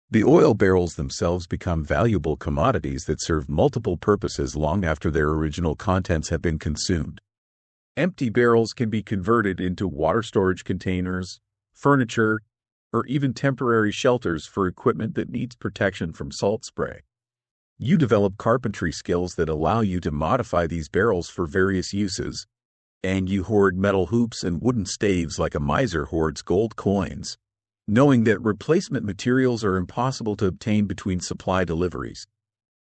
The oil barrels themselves become valuable commodities that serve multiple purposes long after their original contents have been consumed. Empty barrels can be converted into water storage containers, furniture, or even temporary shelters for equipment that needs protection from salt spray. You develop carpentry skills that allow you to modify these barrels for various uses, and you hoard metal hoops and wooden staves like a miser hoards gold coins, knowing that replacement materials are impossible to obtain between supply deliveries.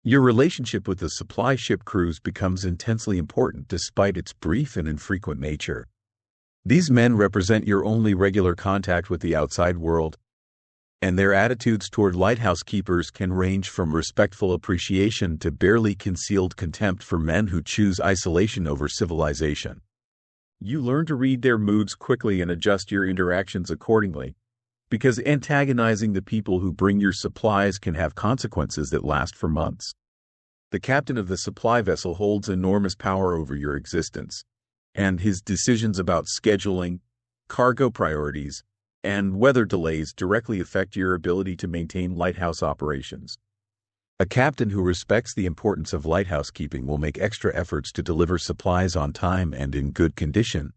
Your relationship with the supply ship crews becomes intensely important despite its brief and infrequent nature. These men represent your only regular contact with the outside world, and their attitudes toward lighthouse keepers can range from respectful appreciation to barely concealed contempt for men who choose isolation over civilization. You learn to read their moods quickly and adjust your interactions accordingly, because antagonizing the people who bring your supplies can have consequences that last for months. The captain of the supply vessel holds enormous power over your existence, and his decisions about scheduling, cargo priorities, and weather delays directly affect your ability to maintain lighthouse operations. A captain who respects the importance of lighthouse keeping will make extra efforts to deliver supplies on time and in good condition,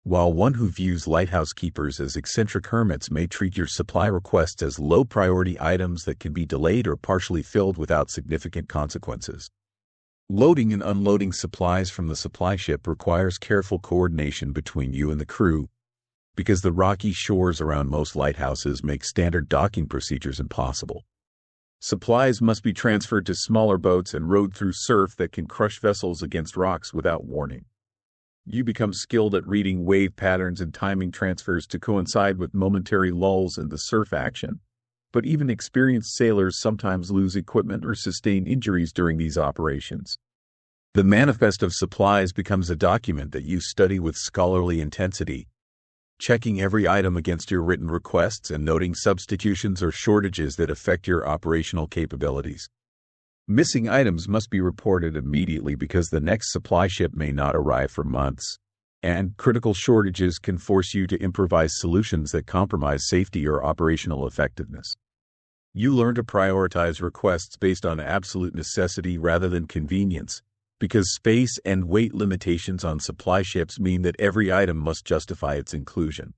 while one who views lighthouse keepers as eccentric hermits may treat your supply requests as low-priority items that can be delayed or partially filled without significant consequences. Loading and unloading supplies from the supply ship requires careful coordination between you and the crew, because the rocky shores around most lighthouses make standard docking procedures impossible. Supplies must be transferred to smaller boats and rowed through surf that can crush vessels against rocks without warning. You become skilled at reading wave patterns and timing transfers to coincide with momentary lulls in the surf action, but even experienced sailors sometimes lose equipment or sustain injuries during these operations. The manifest of supplies becomes a document that you study with scholarly intensity, checking every item against your written requests and noting substitutions or shortages that affect your operational capabilities. Missing items must be reported immediately because the next supply ship may not arrive for months, and critical shortages can force you to improvise solutions that compromise safety or operational effectiveness. You learn to prioritize requests based on absolute necessity rather than convenience, because space and weight limitations on supply ships mean that every item must justify its inclusion.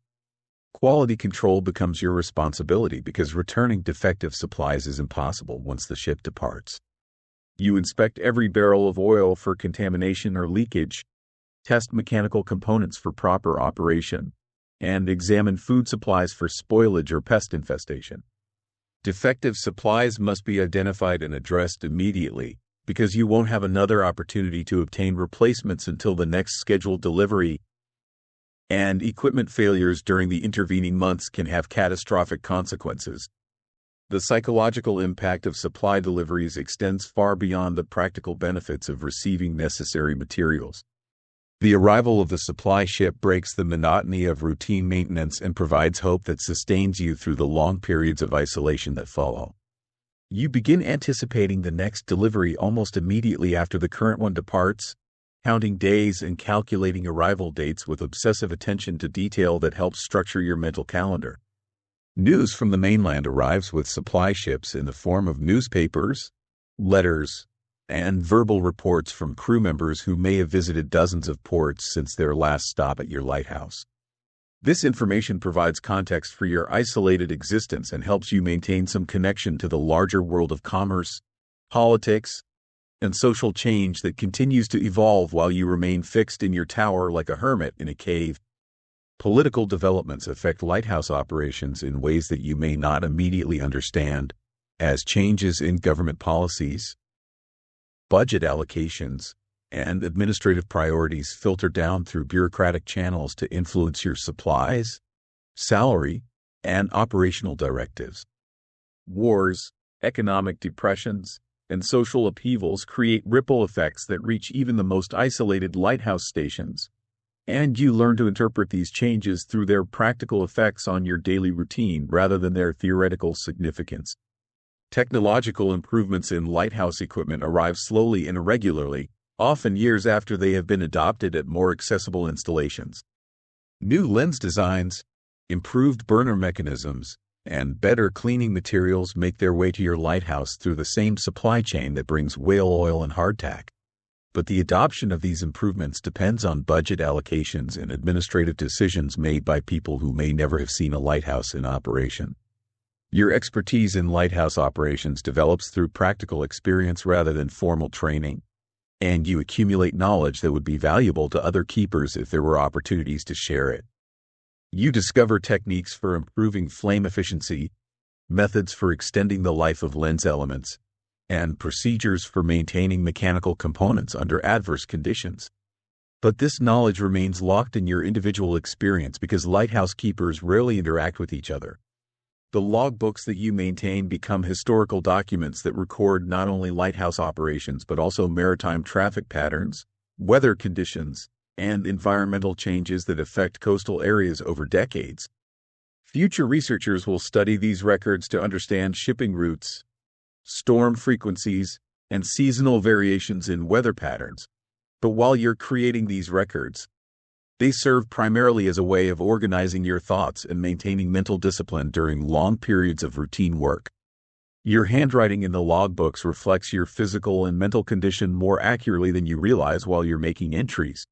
Quality control becomes your responsibility because returning defective supplies is impossible once the ship departs. You inspect every barrel of oil for contamination or leakage, test mechanical components for proper operation, and examine food supplies for spoilage or pest infestation. Defective supplies must be identified and addressed immediately, because you won't have another opportunity to obtain replacements until the next scheduled delivery, and equipment failures during the intervening months can have catastrophic consequences. The psychological impact of supply deliveries extends far beyond the practical benefits of receiving necessary materials. The arrival of the supply ship breaks the monotony of routine maintenance and provides hope that sustains you through the long periods of isolation that follow. You begin anticipating the next delivery almost immediately after the current one departs, counting days and calculating arrival dates with obsessive attention to detail that helps structure your mental calendar. News from the mainland arrives with supply ships in the form of newspapers, letters, and verbal reports from crew members who may have visited dozens of ports since their last stop at your lighthouse. This information provides context for your isolated existence and helps you maintain some connection to the larger world of commerce, politics, and social change that continues to evolve while you remain fixed in your tower like a hermit in a cave. Political developments affect lighthouse operations in ways that you may not immediately understand, as changes in government policies, budget allocations, and administrative priorities filter down through bureaucratic channels to influence your supplies, salary, and operational directives. Wars, economic depressions, and social upheavals create ripple effects that reach even the most isolated lighthouse stations, and you learn to interpret these changes through their practical effects on your daily routine rather than their theoretical significance. Technological improvements in lighthouse equipment arrive slowly and irregularly, often years after they have been adopted at more accessible installations. New lens designs, improved burner mechanisms, and better cleaning materials make their way to your lighthouse through the same supply chain that brings whale oil and hardtack. But the adoption of these improvements depends on budget allocations and administrative decisions made by people who may never have seen a lighthouse in operation. Your expertise in lighthouse operations develops through practical experience rather than formal training, and you accumulate knowledge that would be valuable to other keepers if there were opportunities to share it. You discover techniques for improving flame efficiency, methods for extending the life of lens elements, and procedures for maintaining mechanical components under adverse conditions. But this knowledge remains locked in your individual experience because lighthouse keepers rarely interact with each other. The logbooks that you maintain become historical documents that record not only lighthouse operations but also maritime traffic patterns, weather conditions, and environmental changes that affect coastal areas over decades. Future researchers will study these records to understand shipping routes, storm frequencies, and seasonal variations in weather patterns. But while you're creating these records, they serve primarily as a way of organizing your thoughts and maintaining mental discipline during long periods of routine work. Your handwriting in the logbooks reflects your physical and mental condition more accurately than you realize while you're making entries.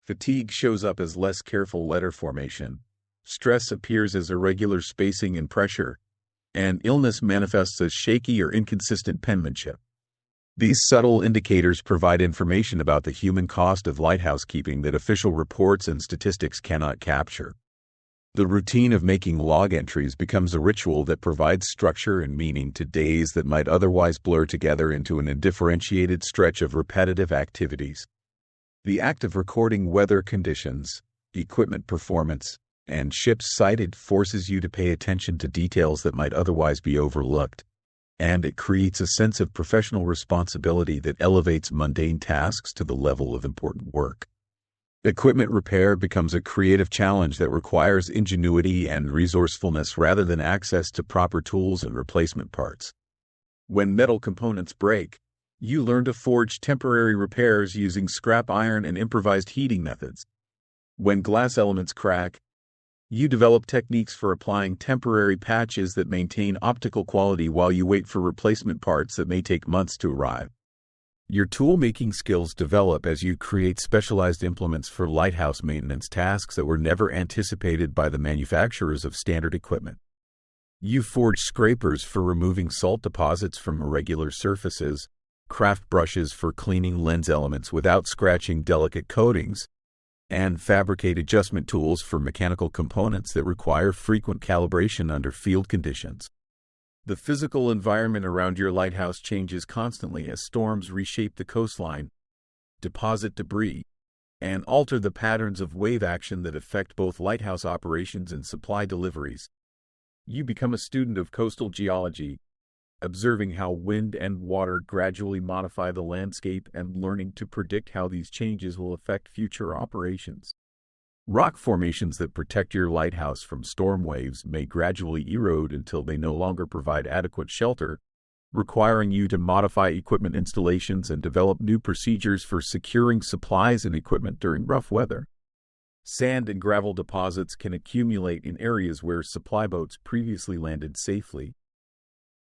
Fatigue shows up as less careful letter formation. Stress appears as irregular spacing and pressure, and illness manifests as shaky or inconsistent penmanship. These subtle indicators provide information about the human cost of lighthouse keeping that official reports and statistics cannot capture. The routine of making log entries becomes a ritual that provides structure and meaning to days that might otherwise blur together into an undifferentiated stretch of repetitive activities. The act of recording weather conditions, equipment performance, and ships sighted forces you to pay attention to details that might otherwise be overlooked, and it creates a sense of professional responsibility that elevates mundane tasks to the level of important work. Equipment repair becomes a creative challenge that requires ingenuity and resourcefulness rather than access to proper tools and replacement parts. When metal components break, you learn to forge temporary repairs using scrap iron and improvised heating methods. When glass elements crack, you develop techniques for applying temporary patches that maintain optical quality while you wait for replacement parts that may take months to arrive. Your tool-making skills develop as you create specialized implements for lighthouse maintenance tasks that were never anticipated by the manufacturers of standard equipment. You forge scrapers for removing salt deposits from irregular surfaces, craft brushes for cleaning lens elements without scratching delicate coatings, and fabricate adjustment tools for mechanical components that require frequent calibration under field conditions. The physical environment around your lighthouse changes constantly as storms reshape the coastline, deposit debris, and alter the patterns of wave action that affect both lighthouse operations and supply deliveries. You become a student of coastal geology, observing how wind and water gradually modify the landscape and learning to predict how these changes will affect future operations. Rock formations that protect your lighthouse from storm waves may gradually erode until they no longer provide adequate shelter, requiring you to modify equipment installations and develop new procedures for securing supplies and equipment during rough weather. Sand and gravel deposits can accumulate in areas where supply boats previously landed safely,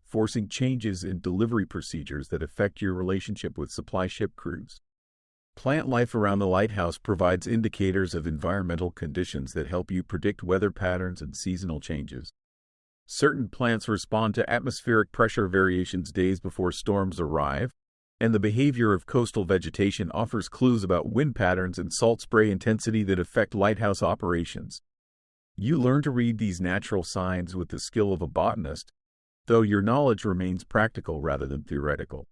forcing changes in delivery procedures that affect your relationship with supply ship crews. Plant life around the lighthouse provides indicators of environmental conditions that help you predict weather patterns and seasonal changes. Certain plants respond to atmospheric pressure variations days before storms arrive, and the behavior of coastal vegetation offers clues about wind patterns and salt spray intensity that affect lighthouse operations. You learn to read these natural signs with the skill of a botanist, though your knowledge remains practical rather than theoretical.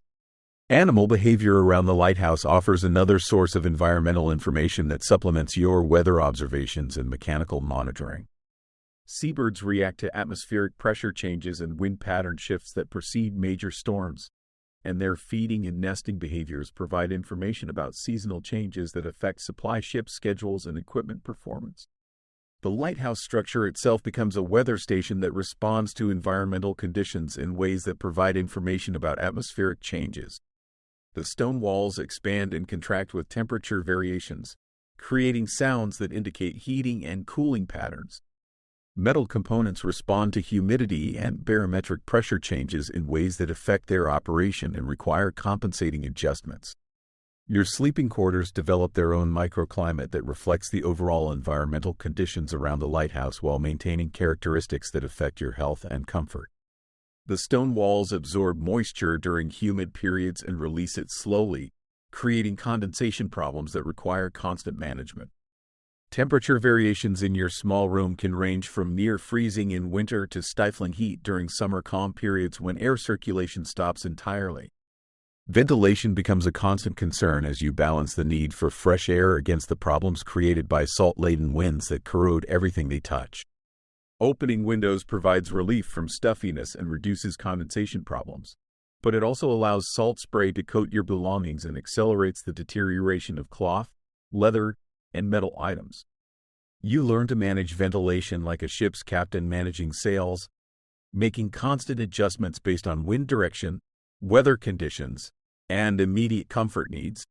Animal behavior around the lighthouse offers another source of environmental information that supplements your weather observations and mechanical monitoring. Seabirds react to atmospheric pressure changes and wind pattern shifts that precede major storms, and their feeding and nesting behaviors provide information about seasonal changes that affect supply ship schedules and equipment performance. The lighthouse structure itself becomes a weather station that responds to environmental conditions in ways that provide information about atmospheric changes. The stone walls expand and contract with temperature variations, creating sounds that indicate heating and cooling patterns. Metal components respond to humidity and barometric pressure changes in ways that affect their operation and require compensating adjustments. Your sleeping quarters develop their own microclimate that reflects the overall environmental conditions around the lighthouse while maintaining characteristics that affect your health and comfort. The stone walls absorb moisture during humid periods and release it slowly, creating condensation problems that require constant management. Temperature variations in your small room can range from near freezing in winter to stifling heat during summer calm periods when air circulation stops entirely. Ventilation becomes a constant concern as you balance the need for fresh air against the problems created by salt-laden winds that corrode everything they touch. Opening windows provides relief from stuffiness and reduces condensation problems, but it also allows salt spray to coat your belongings and accelerates the deterioration of cloth, leather, and metal items. You learn to manage ventilation like a ship's captain managing sails, making constant adjustments based on wind direction, weather conditions, and immediate comfort needs.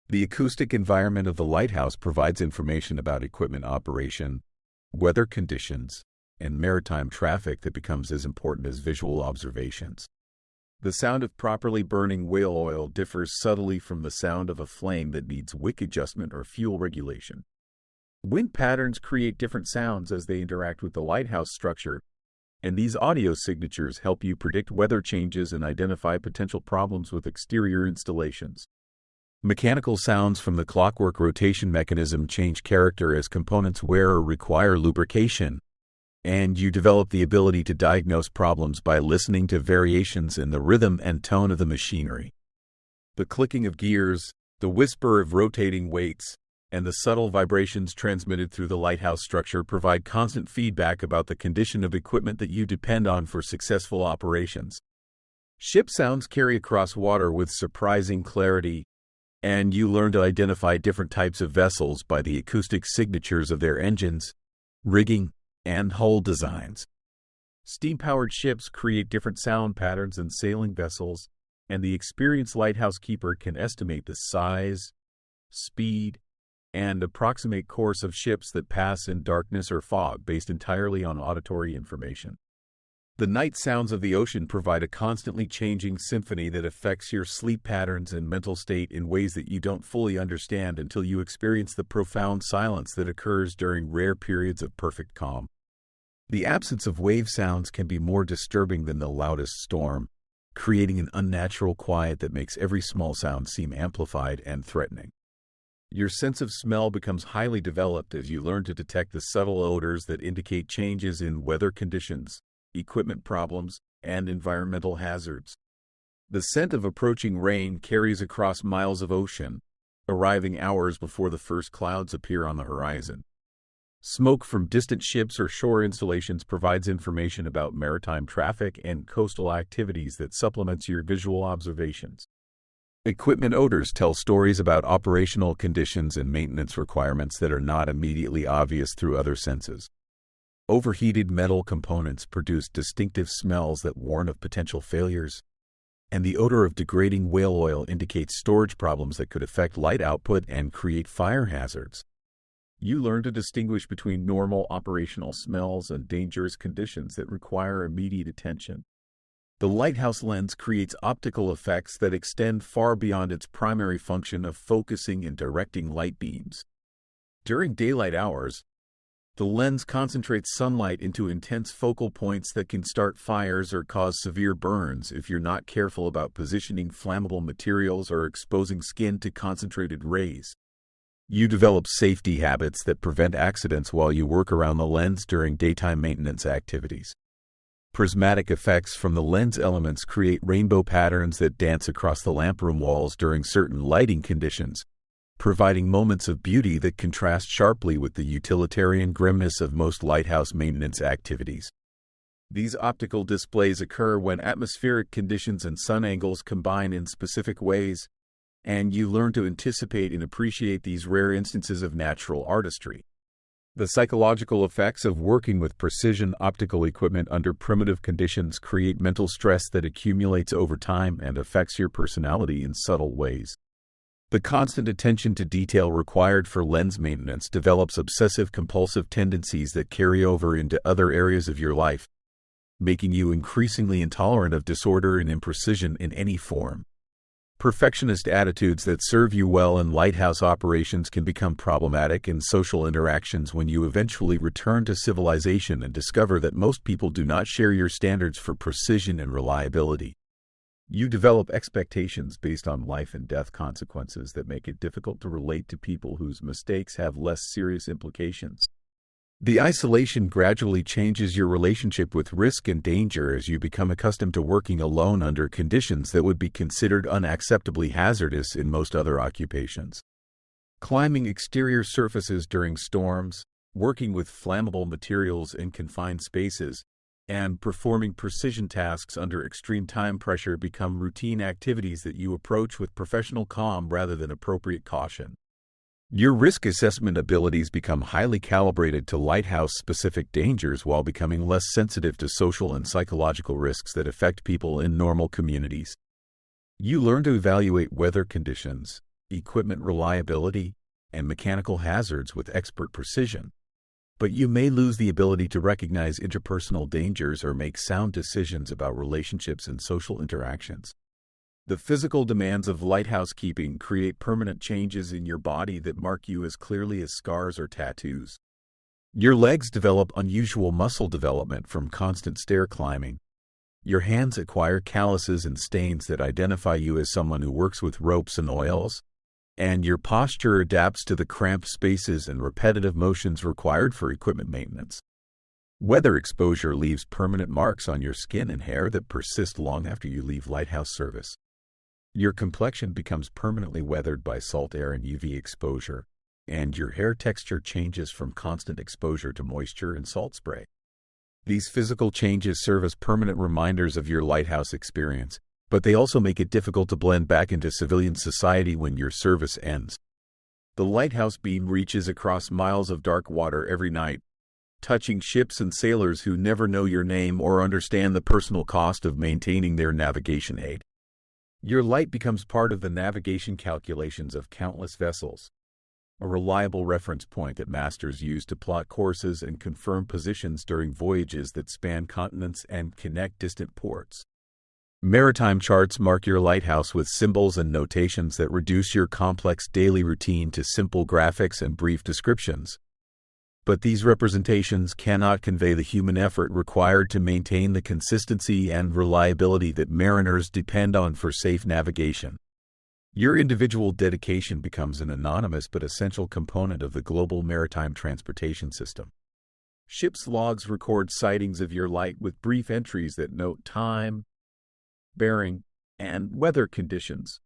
The acoustic environment of the lighthouse provides information about equipment operation, weather conditions, and maritime traffic that becomes as important as visual observations. The sound of properly burning whale oil differs subtly from the sound of a flame that needs wick adjustment or fuel regulation. Wind patterns create different sounds as they interact with the lighthouse structure, and these audio signatures help you predict weather changes and identify potential problems with exterior installations. Mechanical sounds from the clockwork rotation mechanism change character as components wear or require lubrication, and you develop the ability to diagnose problems by listening to variations in the rhythm and tone of the machinery. The clicking of gears, the whisper of rotating weights, and the subtle vibrations transmitted through the lighthouse structure provide constant feedback about the condition of equipment that you depend on for successful operations. Ship sounds carry across water with surprising clarity, and you learn to identify different types of vessels by the acoustic signatures of their engines, rigging, and hull designs. Steam-powered ships create different sound patterns than sailing vessels, and the experienced lighthouse keeper can estimate the size, speed, and approximate course of ships that pass in darkness or fog based entirely on auditory information. The night sounds of the ocean provide a constantly changing symphony that affects your sleep patterns and mental state in ways that you don't fully understand until you experience the profound silence that occurs during rare periods of perfect calm. The absence of wave sounds can be more disturbing than the loudest storm, creating an unnatural quiet that makes every small sound seem amplified and threatening. Your sense of smell becomes highly developed as you learn to detect the subtle odors that indicate changes in weather conditions, equipment problems, and environmental hazards. The scent of approaching rain carries across miles of ocean, arriving hours before the first clouds appear on the horizon. Smoke from distant ships or shore installations provides information about maritime traffic and coastal activities that supplements your visual observations. Equipment odors tell stories about operational conditions and maintenance requirements that are not immediately obvious through other senses. Overheated metal components produce distinctive smells that warn of potential failures, and the odor of degrading whale oil indicates storage problems that could affect light output and create fire hazards. You learn to distinguish between normal operational smells and dangerous conditions that require immediate attention. The lighthouse lens creates optical effects that extend far beyond its primary function of focusing and directing light beams. During daylight hours, the lens concentrates sunlight into intense focal points that can start fires or cause severe burns if you're not careful about positioning flammable materials or exposing skin to concentrated rays. You develop safety habits that prevent accidents while you work around the lens during daytime maintenance activities. Prismatic effects from the lens elements create rainbow patterns that dance across the lamproom walls during certain lighting conditions, providing moments of beauty that contrast sharply with the utilitarian grimness of most lighthouse maintenance activities. These optical displays occur when atmospheric conditions and sun angles combine in specific ways, and you learn to anticipate and appreciate these rare instances of natural artistry. The psychological effects of working with precision optical equipment under primitive conditions create mental stress that accumulates over time and affects your personality in subtle ways. The constant attention to detail required for lens maintenance develops obsessive-compulsive tendencies that carry over into other areas of your life, making you increasingly intolerant of disorder and imprecision in any form. Perfectionist attitudes that serve you well in lighthouse operations can become problematic in social interactions when you eventually return to civilization and discover that most people do not share your standards for precision and reliability. You develop expectations based on life and death consequences that make it difficult to relate to people whose mistakes have less serious implications. The isolation gradually changes your relationship with risk and danger as you become accustomed to working alone under conditions that would be considered unacceptably hazardous in most other occupations. Climbing exterior surfaces during storms, working with flammable materials in confined spaces, and performing precision tasks under extreme time pressure become routine activities that you approach with professional calm rather than appropriate caution. Your risk assessment abilities become highly calibrated to lighthouse-specific dangers while becoming less sensitive to social and psychological risks that affect people in normal communities. You learn to evaluate weather conditions, equipment reliability, and mechanical hazards with expert precision, but you may lose the ability to recognize interpersonal dangers or make sound decisions about relationships and social interactions. The physical demands of lighthouse keeping create permanent changes in your body that mark you as clearly as scars or tattoos. Your legs develop unusual muscle development from constant stair climbing. Your hands acquire calluses and stains that identify you as someone who works with ropes and oils, and your posture adapts to the cramped spaces and repetitive motions required for equipment maintenance. Weather exposure leaves permanent marks on your skin and hair that persist long after you leave lighthouse service. Your complexion becomes permanently weathered by salt air and UV exposure, and your hair texture changes from constant exposure to moisture and salt spray. These physical changes serve as permanent reminders of your lighthouse experience, but they also make it difficult to blend back into civilian society when your service ends. The lighthouse beam reaches across miles of dark water every night, touching ships and sailors who never know your name or understand the personal cost of maintaining their navigation aid. Your light becomes part of the navigation calculations of countless vessels, a reliable reference point that masters use to plot courses and confirm positions during voyages that span continents and connect distant ports. Maritime charts mark your lighthouse with symbols and notations that reduce your complex daily routine to simple graphics and brief descriptions. But these representations cannot convey the human effort required to maintain the consistency and reliability that mariners depend on for safe navigation. Your individual dedication becomes an anonymous but essential component of the global maritime transportation system. Ship's logs record sightings of your light with brief entries that note time, bearing, and weather conditions,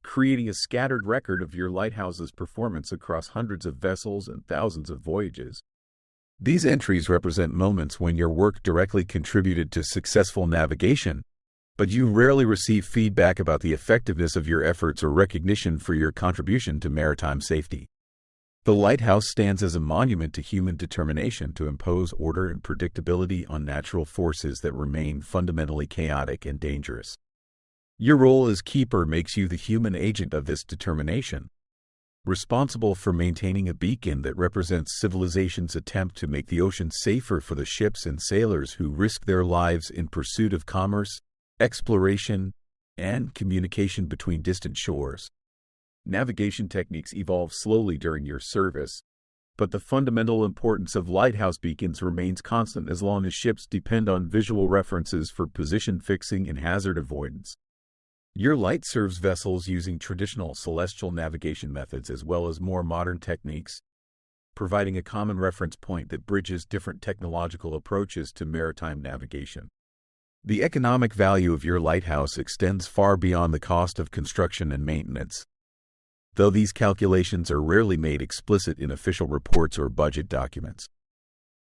creating a scattered record of your lighthouse's performance across hundreds of vessels and thousands of voyages. These entries represent moments when your work directly contributed to successful navigation, but you rarely receive feedback about the effectiveness of your efforts or recognition for your contribution to maritime safety. The lighthouse stands as a monument to human determination to impose order and predictability on natural forces that remain fundamentally chaotic and dangerous. Your role as keeper makes you the human agent of this determination, responsible for maintaining a beacon that represents civilization's attempt to make the ocean safer for the ships and sailors who risk their lives in pursuit of commerce, exploration, and communication between distant shores. Navigation techniques evolve slowly during your service, but the fundamental importance of lighthouse beacons remains constant as long as ships depend on visual references for position fixing and hazard avoidance. Your light serves vessels using traditional celestial navigation methods as well as more modern techniques, providing a common reference point that bridges different technological approaches to maritime navigation. The economic value of your lighthouse extends far beyond the cost of construction and maintenance, though these calculations are rarely made explicit in official reports or budget documents.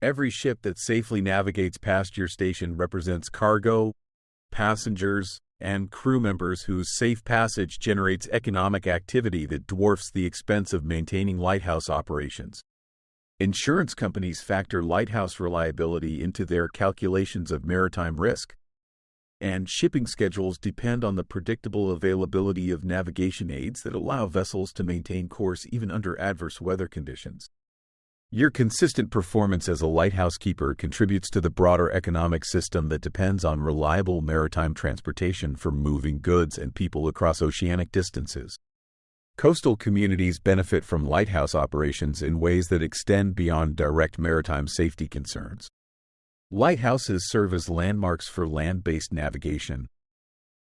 Every ship that safely navigates past your station represents cargo, passengers, and crew members whose safe passage generates economic activity that dwarfs the expense of maintaining lighthouse operations. Insurance companies factor lighthouse reliability into their calculations of maritime risk, and shipping schedules depend on the predictable availability of navigation aids that allow vessels to maintain course even under adverse weather conditions. Your consistent performance as a lighthouse keeper contributes to the broader economic system that depends on reliable maritime transportation for moving goods and people across oceanic distances. Coastal communities benefit from lighthouse operations in ways that extend beyond direct maritime safety concerns. Lighthouses serve as landmarks for land-based navigation,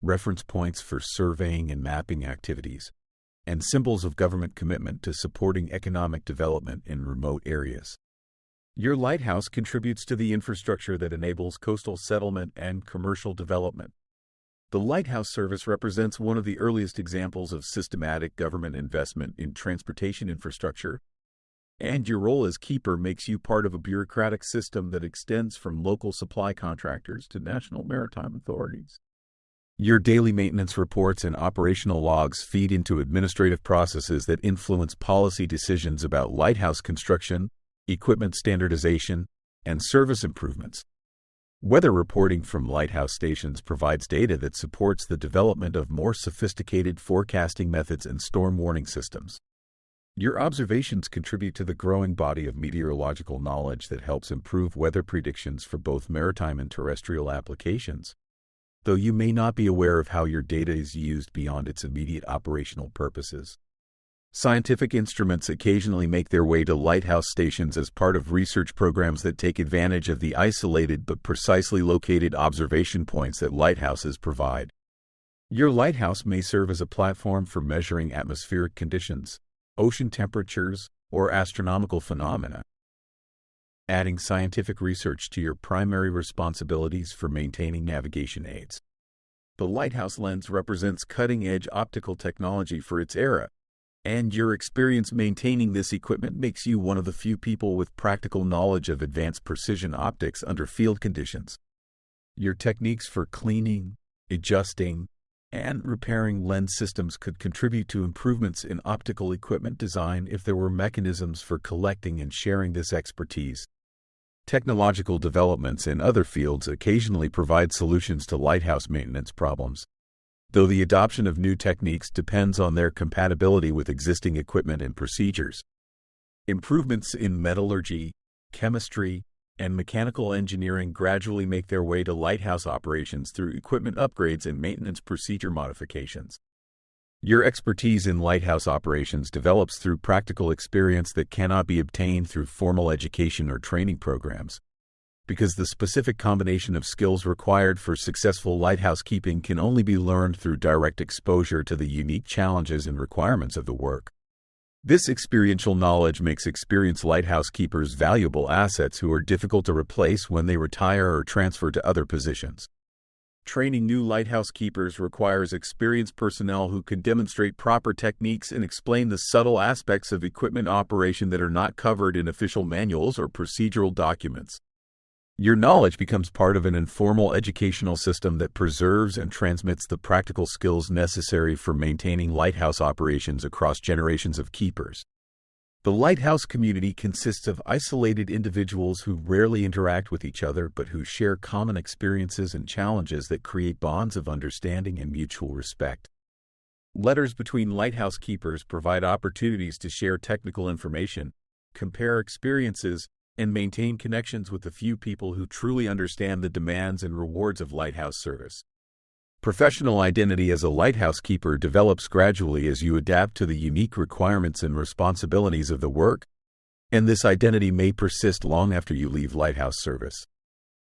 reference points for surveying and mapping activities, and symbols of government commitment to supporting economic development in remote areas. Your lighthouse contributes to the infrastructure that enables coastal settlement and commercial development. The Lighthouse Service represents one of the earliest examples of systematic government investment in transportation infrastructure, and your role as keeper makes you part of a bureaucratic system that extends from local supply contractors to national maritime authorities. Your daily maintenance reports and operational logs feed into administrative processes that influence policy decisions about lighthouse construction, equipment standardization, and service improvements. Weather reporting from lighthouse stations provides data that supports the development of more sophisticated forecasting methods and storm warning systems. Your observations contribute to the growing body of meteorological knowledge that helps improve weather predictions for both maritime and terrestrial applications, though you may not be aware of how your data is used beyond its immediate operational purposes. Scientific instruments occasionally make their way to lighthouse stations as part of research programs that take advantage of the isolated but precisely located observation points that lighthouses provide. Your lighthouse may serve as a platform for measuring atmospheric conditions, ocean temperatures, or astronomical phenomena, adding scientific research to your primary responsibilities for maintaining navigation aids. The lighthouse lens represents cutting-edge optical technology for its era, and your experience maintaining this equipment makes you one of the few people with practical knowledge of advanced precision optics under field conditions. Your techniques for cleaning, adjusting, and repairing lens systems could contribute to improvements in optical equipment design if there were mechanisms for collecting and sharing this expertise. Technological developments in other fields occasionally provide solutions to lighthouse maintenance problems, though the adoption of new techniques depends on their compatibility with existing equipment and procedures. Improvements in metallurgy, chemistry, and mechanical engineering gradually make their way to lighthouse operations through equipment upgrades and maintenance procedure modifications. Your expertise in lighthouse operations develops through practical experience that cannot be obtained through formal education or training programs, because the specific combination of skills required for successful lighthouse keeping can only be learned through direct exposure to the unique challenges and requirements of the work. This experiential knowledge makes experienced lighthouse keepers valuable assets who are difficult to replace when they retire or transfer to other positions. Training new lighthouse keepers requires experienced personnel who can demonstrate proper techniques and explain the subtle aspects of equipment operation that are not covered in official manuals or procedural documents. Your knowledge becomes part of an informal educational system that preserves and transmits the practical skills necessary for maintaining lighthouse operations across generations of keepers. The lighthouse community consists of isolated individuals who rarely interact with each other but who share common experiences and challenges that create bonds of understanding and mutual respect. Letters between lighthouse keepers provide opportunities to share technical information, compare experiences, and maintain connections with the few people who truly understand the demands and rewards of lighthouse service. Professional identity as a lighthouse keeper develops gradually as you adapt to the unique requirements and responsibilities of the work, and this identity may persist long after you leave lighthouse service.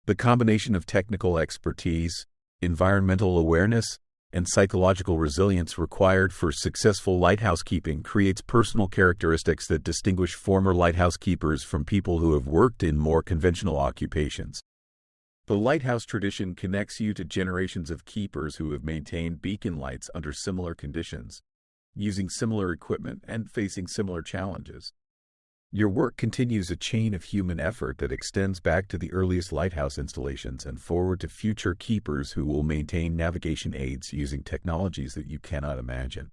The combination of technical expertise, environmental awareness, and psychological resilience required for successful lighthouse keeping creates personal characteristics that distinguish former lighthouse keepers from people who have worked in more conventional occupations. The lighthouse tradition connects you to generations of keepers who have maintained beacon lights under similar conditions, using similar equipment and facing similar challenges. Your work continues a chain of human effort that extends back to the earliest lighthouse installations and forward to future keepers who will maintain navigation aids using technologies that you cannot imagine.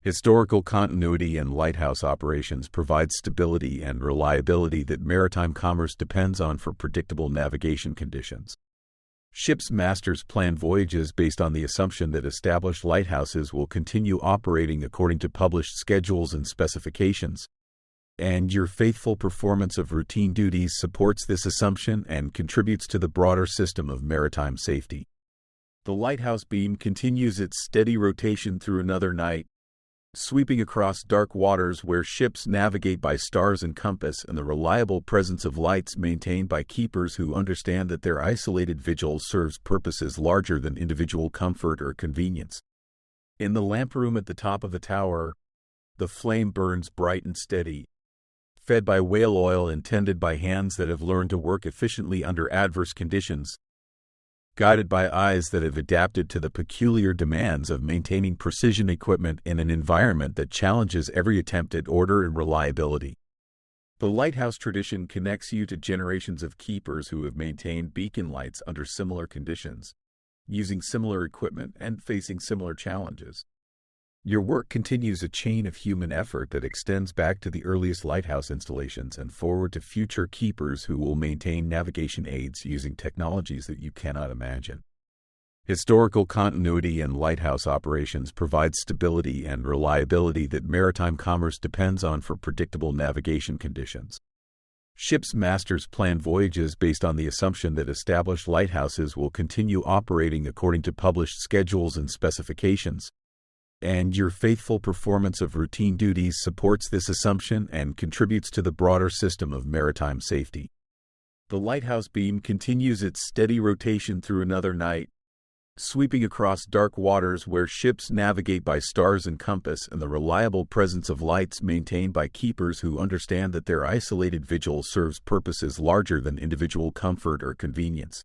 Historical continuity in lighthouse operations provide stability and reliability that maritime commerce depends on for predictable navigation conditions. Ships' masters plan voyages based on the assumption that established lighthouses will continue operating according to published schedules and specifications, and your faithful performance of routine duties supports this assumption and contributes to the broader system of maritime safety. The lighthouse beam continues its steady rotation through another night, sweeping across dark waters where ships navigate by stars and compass, and the reliable presence of lights maintained by keepers who understand that their isolated vigil serves purposes larger than individual comfort or convenience. In the lamp room at the top of the tower, the flame burns bright and steady, fed by whale oil and tended by hands that have learned to work efficiently under adverse conditions, guided by eyes that have adapted to the peculiar demands of maintaining precision equipment in an environment that challenges every attempt at order and reliability. The lighthouse tradition connects you to generations of keepers who have maintained beacon lights under similar conditions, using similar equipment and facing similar challenges. Your work continues a chain of human effort that extends back to the earliest lighthouse installations and forward to future keepers who will maintain navigation aids using technologies that you cannot imagine. Historical continuity in lighthouse operations provide stability and reliability that maritime commerce depends on for predictable navigation conditions. Ships' masters plan voyages based on the assumption that established lighthouses will continue operating according to published schedules and specifications, and your faithful performance of routine duties supports this assumption and contributes to the broader system of maritime safety. The lighthouse beam continues its steady rotation through another night, sweeping across dark waters where ships navigate by stars and compass, and the reliable presence of lights maintained by keepers who understand that their isolated vigil serves purposes larger than individual comfort or convenience.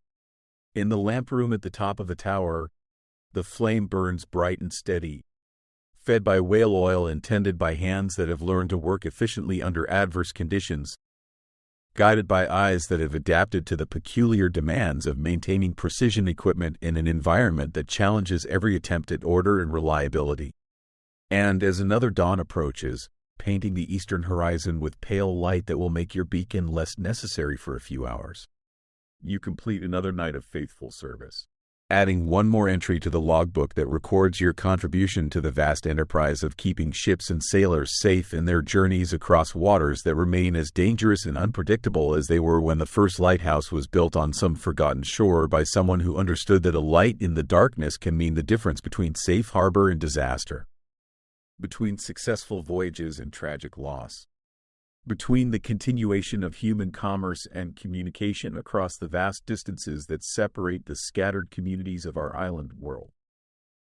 In the lamp room at the top of the tower, the flame burns bright and steady, fed by whale oil and tended by hands that have learned to work efficiently under adverse conditions, guided by eyes that have adapted to the peculiar demands of maintaining precision equipment in an environment that challenges every attempt at order and reliability. And as another dawn approaches, painting the eastern horizon with pale light that will make your beacon less necessary for a few hours, you complete another night of faithful service, adding one more entry to the logbook that records your contribution to the vast enterprise of keeping ships and sailors safe in their journeys across waters that remain as dangerous and unpredictable as they were when the first lighthouse was built on some forgotten shore by someone who understood that a light in the darkness can mean the difference between safe harbor and disaster, between successful voyages and tragic loss, between the continuation of human commerce and communication across the vast distances that separate the scattered communities of our island world.